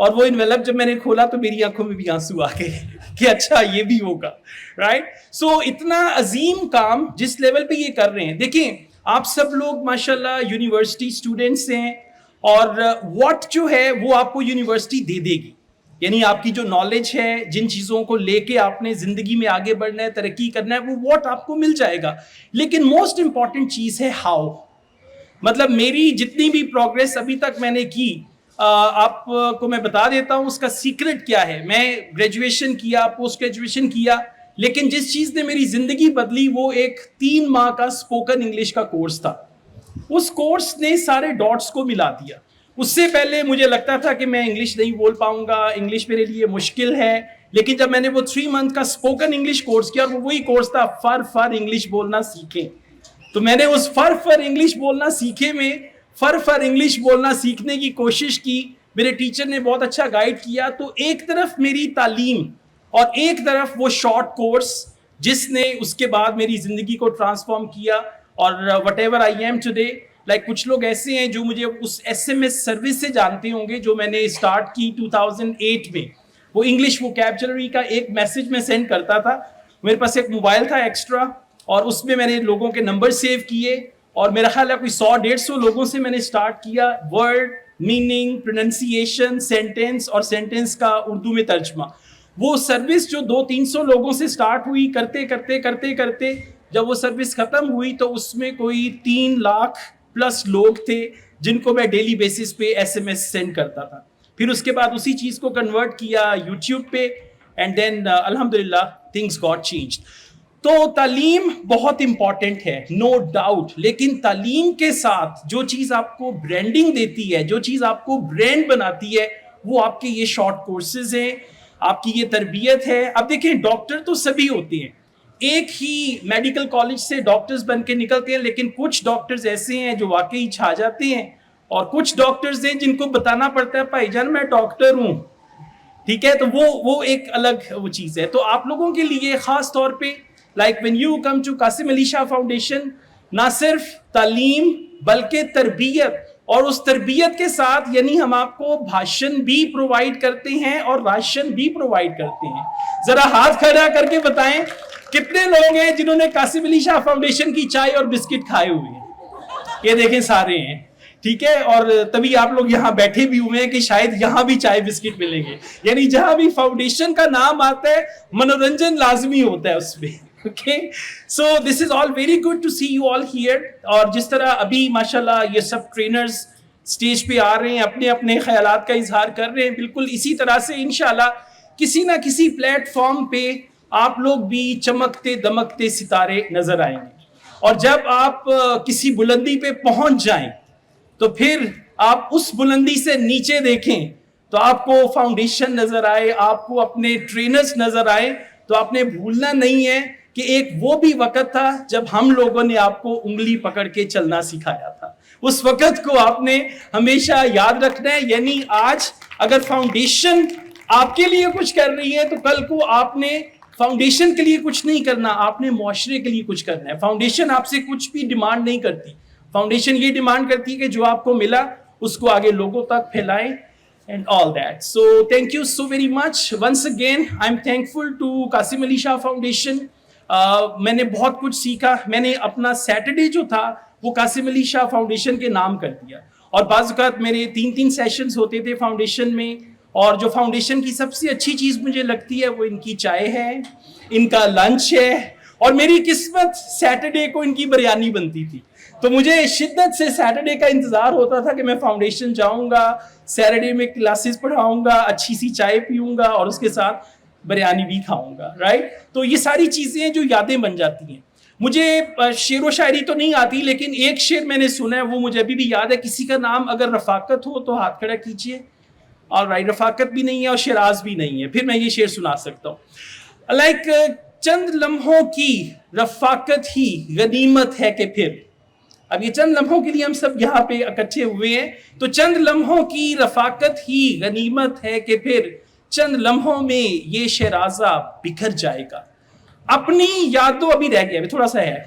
اور وہ انویلپ جب میں نے کھولا تو میری آنکھوں میں بھی آنسو آ گئے کہ اچھا یہ بھی ہوگا, رائٹ. سو اتنا عظیم کام جس لیول پہ یہ کر رہے ہیں, دیکھیں آپ سب لوگ ماشاءاللہ یونیورسٹی اسٹوڈنٹس ہیں, اور واٹ جو ہے وہ آپ کو یونیورسٹی دے دے گی, یعنی آپ کی جو نالج ہے, جن چیزوں کو لے کے آپ نے زندگی میں آگے بڑھنا ہے, ترقی کرنا ہے, وہ واٹ آپ کو مل جائے گا. لیکن موسٹ امپورٹنٹ چیز ہے ہاؤ. مطلب میری جتنی بھی پروگریس ابھی تک میں نے کی, آپ کو میں بتا دیتا ہوں اس کا سیکرٹ کیا ہے. میں گریجویشن کیا, پوسٹ گریجویشن کیا, لیکن جس چیز نے میری زندگی بدلی وہ ایک 3 ماہ کا اسپوکن انگلش کا کورس تھا. اس کورس نے سارے ڈاٹس کو ملا دیا. اس سے پہلے مجھے لگتا تھا کہ میں انگلش نہیں بول پاؤں گا, انگلش میرے لیے مشکل ہے, لیکن جب میں نے وہ 3 منتھ کا اسپوکن انگلش کورس کیا, اور وہ وہی کورس تھا فر انگلش بولنا سیکھیں, تو میں نے اس فر انگلش بولنا سیکھے میں فر انگلش بولنا سیکھنے کی کوشش کی. میرے ٹیچر نے بہت اچھا گائیڈ کیا. تو ایک طرف میری تعلیم اور ایک طرف وہ شارٹ کورس جس نے اس کے بعد میری زندگی کو ٹرانسفارم کیا. اور what ever I am today, like کچھ لوگ ایسے ہیں جو مجھے اس SMS سروس سے جانتے ہوں گے جو میں نے اسٹارٹ کی 2008 میں. وہ انگلش ووکیبلری کا ایک میسج میں سینڈ کرتا تھا. میرے پاس ایک موبائل تھا ایکسٹرا, اور اس میں نے لوگوں کے نمبر سیو کیے, اور میرا خیال ہے کوئی 100-150 لوگوں سے میں نے اسٹارٹ کیا. ورڈ, میننگ, پروننسیشن, سینٹینس, اور سینٹینس کا اردو میں ترجمہ. وہ سروس جو 200-300 لوگوں سے اسٹارٹ ہوئی, کرتے کرتے جب وہ سروس ختم ہوئی تو اس میں کوئی 3 لاکھ پلس لوگ تھے جن کو میں ڈیلی بیسس پہ SMS سینڈ کرتا تھا. پھر اس کے بعد اسی چیز کو کنورٹ کیا یوٹیوب پہ, اینڈ دین الحمدللہ تھنگس گاٹ چینجڈ. تو تعلیم بہت امپورٹنٹ ہے, نو ڈاؤٹ, لیکن تعلیم کے ساتھ جو چیز آپ کو برانڈنگ دیتی ہے, جو چیز آپ کو برانڈ بناتی ہے, وہ آپ کے یہ شارٹ کورسز ہیں, آپ کی یہ تربیت ہے. اب دیکھیں ڈاکٹر تو سبھی ہوتے ہیں, ایک ہی میڈیکل کالج سے ڈاکٹرز بن کے نکلتے ہیں, لیکن کچھ ڈاکٹرز ایسے ہیں جو واقعی چھا جاتے ہیں, اور کچھ ڈاکٹرز ہیں جن کو بتانا پڑتا ہے بھائی جان میں ڈاکٹر ہوں, ٹھیک ہے. تو وہ ایک الگ وہ چیز ہے. تو آپ لوگوں کے لیے خاص طور پہ like when you come to Qasim Ali Shah Foundation, نہ صرف تعلیم بلکہ تربیت, اور اس تربیت کے ساتھ یعنی ہم آپ کو بھاشن بھی پرووائڈ کرتے ہیں اور راشن بھی پرووائڈ کرتے ہیں. ذرا ہاتھ کھڑا کر کے بتائیں کتنے لوگ ہیں جنہوں نے قاسم علی شاہ فاؤنڈیشن کی چائے اور بسکٹ کھائے ہوئے ہیں. یہ دیکھیں سارے ہیں, ٹھیک ہے. اور تبھی آپ لوگ یہاں بیٹھے بھی ہوئے ہیں کہ شاید یہاں بھی چائے بسکٹ ملیں گے. یعنی جہاں بھی فاؤنڈیشن کا نام آتا ہے منورنجن لازمی ہوتا ہے اس میں. Okay, so this is all very good to see you all here. اور جس طرح ابھی ماشاءاللہ یہ سب ٹرینرز اسٹیج پہ آ رہے ہیں, اپنے اپنے خیالات کا اظہار کر رہے ہیں, بالکل اسی طرح سے انشاءاللہ کسی نہ کسی پلیٹ فارم پہ آپ لوگ بھی چمکتے دمکتے ستارے نظر آئیں گے. اور جب آپ کسی بلندی پہ پہنچ جائیں تو پھر آپ اس بلندی سے نیچے دیکھیں تو آپ کو فاؤنڈیشن نظر آئے, آپ کو اپنے ٹرینرز نظر آئے, تو آپ نے بھولنا نہیں ہے کہ ایک وہ بھی وقت تھا جب ہم لوگوں نے آپ کو انگلی پکڑ کے چلنا سکھایا تھا. اس وقت کو آپ نے ہمیشہ یاد رکھنا ہے. یعنی آج اگر فاؤنڈیشن آپ کے لیے کچھ کر رہی ہے تو کل کو آپ نے فاؤنڈیشن کے لیے کچھ نہیں کرنا, آپ نے معاشرے کے لیے کچھ کرنا ہے. فاؤنڈیشن آپ سے کچھ بھی ڈیمانڈ نہیں کرتی. فاؤنڈیشن یہ ڈیمانڈ کرتی ہے کہ جو آپ کو ملا اس کو آگے لوگوں تک پھیلائیں, and all that. So thank you so very much. Once again, I'm thankful to Qasim Ali Shah Foundation. میں نے بہت کچھ سیکھا. میں نے اپنا سیٹرڈے جو تھا وہ قاسم علی شاہ فاؤنڈیشن کے نام کر دیا, اور بعض اوقات میرے 3 سیشنز ہوتے تھے فاؤنڈیشن میں. اور جو فاؤنڈیشن کی سب سے اچھی چیز مجھے لگتی ہے وہ ان کی چائے ہے, ان کا لنچ ہے, اور میری قسمت سیٹرڈے کو ان کی بریانی بنتی تھی. تو مجھے شدت سے سیٹرڈے کا انتظار ہوتا تھا کہ میں فاؤنڈیشن جاؤں گا, سیٹرڈے میں کلاسز پڑھاؤں گا, اچھی سی چائے پیوں گا, اور اس کے ساتھ بریانی بھی کھاؤں گا, رائٹ. تو یہ ساری چیزیں جو یادیں بن جاتی ہیں. مجھے شعر و شاعری تو نہیں آتی, لیکن ایک شعر میں نے سنا ہے وہ مجھے ابھی بھی یاد ہے. کسی کا نام اگر رفاقت ہو تو ہاتھ کھڑا کیجیے. اور رائٹ, رفاقت بھی نہیں ہے اور شیراز بھی نہیں ہے. پھر میں یہ شعر سنا سکتا ہوں. لائک چند لمحوں کی رفاقت ہی غنیمت ہے کہ پھر. اب یہ چند لمحوں کے لیے ہم سب یہاں پہ اکٹھے ہوئے ہیں, تو چند لمحوں کی رفاقت ہی غنیمت ہے کہ پھر چند لمحوں میں یہ شیرازہ بکھر جائے گا. اپنی یاد تو ابھی رہ گیا, تھوڑا سا ہے,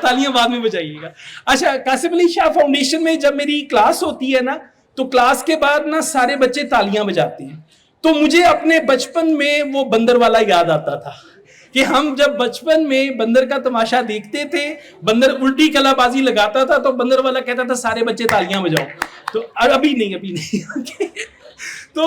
تالیاں بعد میں بجائیے گا. اچھا, قاسم علی شاہ فاؤنڈیشن میں جب میری کلاس ہوتی ہے نا, تو کلاس کے بعد نا سارے بچے تالیاں بجاتے ہیں. تو مجھے اپنے بچپن میں وہ بندر والا یاد آتا تھا کہ ہم جب بچپن میں بندر کا تماشا دیکھتے تھے, بندر الٹی کلا بازی لگاتا تھا تو بندر والا کہتا تھا سارے بچے تالیاں بجاؤ. تو ابھی نہیں تو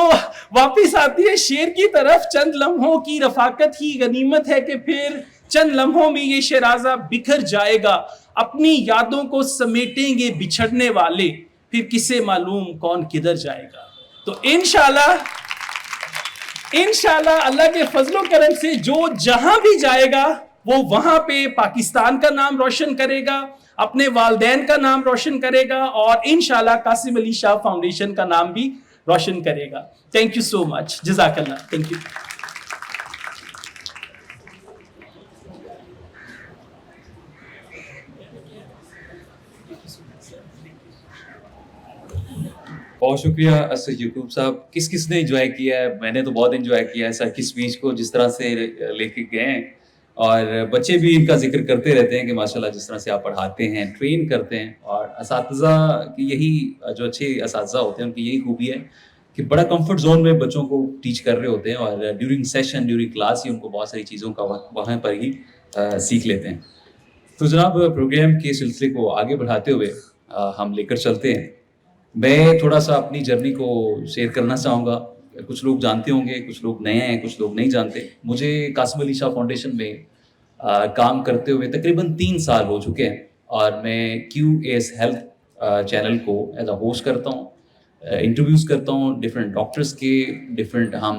واپس آتی ہے شعر کی طرف. چند لمحوں کی رفاقت ہی غنیمت ہے کہ پھر چند لمحوں میں یہ شیرازہ بکھر جائے گا. اپنی یادوں کو سمیٹیں گے بچھڑنے والے, پھر کسے معلوم کون کدھر جائے گا. تو انشاءاللہ اللہ کے فضل و کرم سے جو جہاں بھی جائے گا وہ وہاں پہ پاکستان کا نام روشن کرے گا, اپنے والدین کا نام روشن کرے گا, اور انشاءاللہ قاسم علی شاہ فاؤنڈیشن کا نام بھی روشن کرے گا. تھینک یو سو مچ, جزاک اللہ. Thank you. بہت شکریہ اسد یعقوب صاحب. کس نے انجوائے کیا ہے؟ میں نے تو بہت انجوائے کیا ہے سر کی اسپیچ کو, جس طرح سے لے کے گئے ہیں, اور بچے بھی ان کا ذکر کرتے رہتے ہیں کہ ماشاءاللہ جس طرح سے آپ پڑھاتے ہیں, ٹرین کرتے ہیں. اور اساتذہ کی یہی جو اچھے اساتذہ ہوتے ہیں ان کی یہی خوبی ہے کہ بڑا کمفرٹ زون میں بچوں کو ٹیچ کر رہے ہوتے ہیں, اور ڈیورنگ سیشن ڈیورنگ کلاس ہی ان کو بہت ساری چیزوں کا وہاں پر ہی سیکھ لیتے ہیں. تو جناب پروگرام کے سلسلے کو آگے بڑھاتے ہوئے ہم لے کر چلتے ہیں. میں تھوڑا سا اپنی جرنی کو شیئر کرنا چاہوں گا. کچھ لوگ جانتے ہوں گے, کچھ لوگ نئے ہیں, کچھ لوگ نہیں جانتے. مجھے قاسم علی شاہ فاؤنڈیشن میں کام کرتے ہوئے تقریباً 3 سال ہو چکے ہیں, اور میں QAS ہیلتھ چینل کو ایز اے ہوسٹ کرتا ہوں, انٹرویوز کرتا ہوں ڈفرینٹ ڈاکٹرس کے, ڈفرینٹ ہم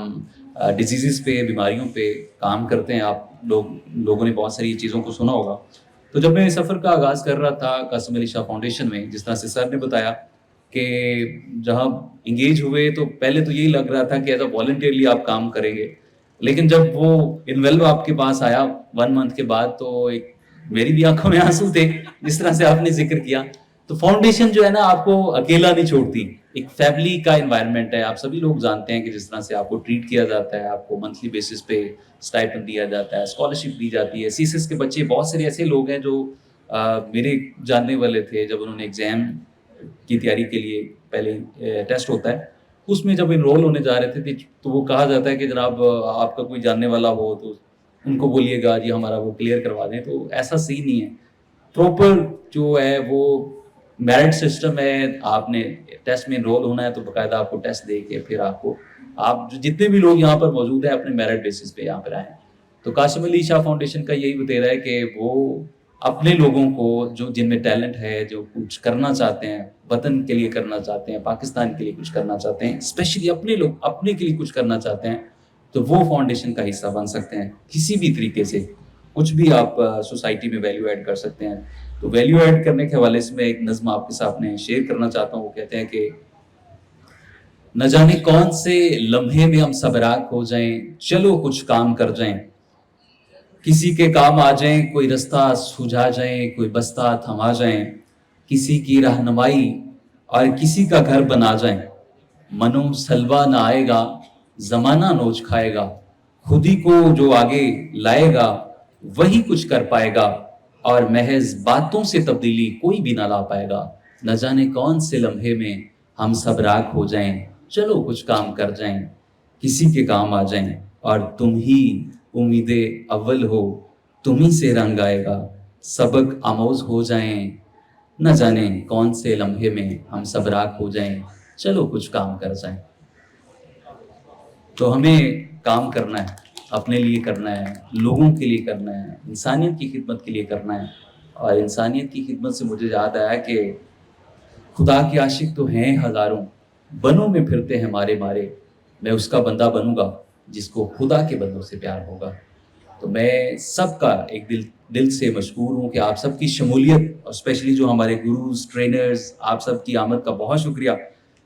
ڈیزیزز پہ, بیماریوں پہ کام کرتے ہیں. آپ لوگوں نے بہت ساری چیزوں کو سنا ہوگا. تو جب میں سفر کا آغاز کر رہا تھا قاسم علی شاہ فاؤنڈیشن میں, جس طرح سے سر نے بتایا کہ جہاں انگیج ہوئے تو پہلے تو یہی لگ رہا تھا کہ ایز اے والنٹیئرلی آپ کام کریں گے, لیکن جب وہ انویلو آپ کے پاس آیا 1 منتھ کے بعد, تو ایک میری بھی آنکھوں میں آنسو تھے جس طرح سے آپ نے ذکر کیا. تو فاؤنڈیشن جو ہے نا آپ کو اکیلا نہیں چھوڑتی, ایک فیملی کا انوائرمنٹ ہے. آپ سبھی لوگ جانتے ہیں کہ جس طرح سے آپ کو ٹریٹ کیا جاتا ہے, آپ کو منتھلی بیسس پہ اسٹائپنڈ دیا جاتا ہے, اسکالرشپ دی جاتی ہے. CSS کے بچے بہت سارے ایسے لوگ ہیں جو میرے جاننے والے تھے. جب انہوں نے ایگزام کی تیاری کے لیے پہلے ٹیسٹ ہوتا ہے, اس میں جب انرول ہونے جا رہے تھے تو وہ کہا جاتا ہے کہ جناب آپ کا کوئی جاننے والا ہو تو ان کو بولیے گا جی ہمارا وہ کلیئر کروا دیں. تو ایسا صحیح نہیں ہے. پراپر جو ہے وہ میرٹ سسٹم ہے. آپ نے ٹیسٹ میں انرول ہونا ہے تو باقاعدہ آپ کو ٹیسٹ دے کے پھر آپ جتنے بھی لوگ یہاں پر موجود ہیں اپنے میرٹ بیسس پہ یہاں پر آئے ہیں. تو قاسم علی شاہ فاؤنڈیشن کا یہی بتیرا ہے کہ وہ اپنے لوگوں کو جو جن میں ٹیلنٹ ہے, جو کچھ کرنا چاہتے ہیں, وطن کے لیے کرنا چاہتے ہیں, پاکستان کے لیے کچھ کرنا چاہتے ہیں, اسپیشلی اپنے لوگ اپنے کے لیے کچھ کرنا چاہتے ہیں, تو وہ فاؤنڈیشن کا حصہ بن سکتے ہیں. کسی بھی طریقے سے کچھ بھی آپ سوسائٹی میں ویلیو ایڈ کر سکتے ہیں. تو ویلیو ایڈ کرنے کے حوالے سے میں ایک نظم آپ کے سامنے شیئر کرنا چاہتا ہوں. وہ کہتے ہیں کہ نہ جانے کون سے لمحے میں ہم سبراک ہو جائیں, چلو کچھ کام کر جائیں, کسی کے کام آ جائیں, کوئی رستہ سجھا جائیں, کوئی بستہ تھما جائیں, کسی کی رہنمائی اور کسی کا گھر بنا جائیں. منو سلوا نہ آئے گا, زمانہ نوچ کھائے گا, خودی کو جو آگے لائے گا وہی کچھ کر پائے گا, اور محض باتوں سے تبدیلی کوئی بھی نہ لا پائے گا. نہ جانے کون سے لمحے میں ہم سبراک ہو جائیں, چلو کچھ کام کر جائیں, کسی کے کام آ جائیں, اور تم ہی امید اول ہو, تم ہی سے رنگ آئے گا, سبق آموز ہو جائیں. نہ جانے کون سے لمحے میں ہم سبراک ہو جائیں, چلو کچھ کام کر جائیں. تو ہمیں کام کرنا ہے, اپنے لیے کرنا ہے, لوگوں کے لیے کرنا ہے, انسانیت کی خدمت کے لیے کرنا ہے. اور انسانیت کی خدمت سے مجھے یاد آیا کہ خدا کے عاشق تو ہیں ہزاروں, بنوں میں پھرتے ہیں مارے مارے, میں اس کا بندہ بنوں گا جس کو خدا کے بندوں سے پیار ہوگا. تو میں سب کا ایک دل سے مشکور ہوں کہ آپ سب کی شمولیت, اور اسپیشلی جو ہمارے گروز, ٹرینرز, آپ سب کی آمد کا بہت شکریہ.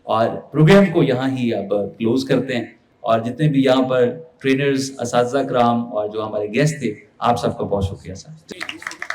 اور پروگرام کو یہاں ہی اب کلوز کرتے ہیں, اور جتنے بھی یہاں پر ٹرینرز, اساتذہ کرام اور جو ہمارے گیسٹ تھے, آپ سب کا بہت شکریہ سر.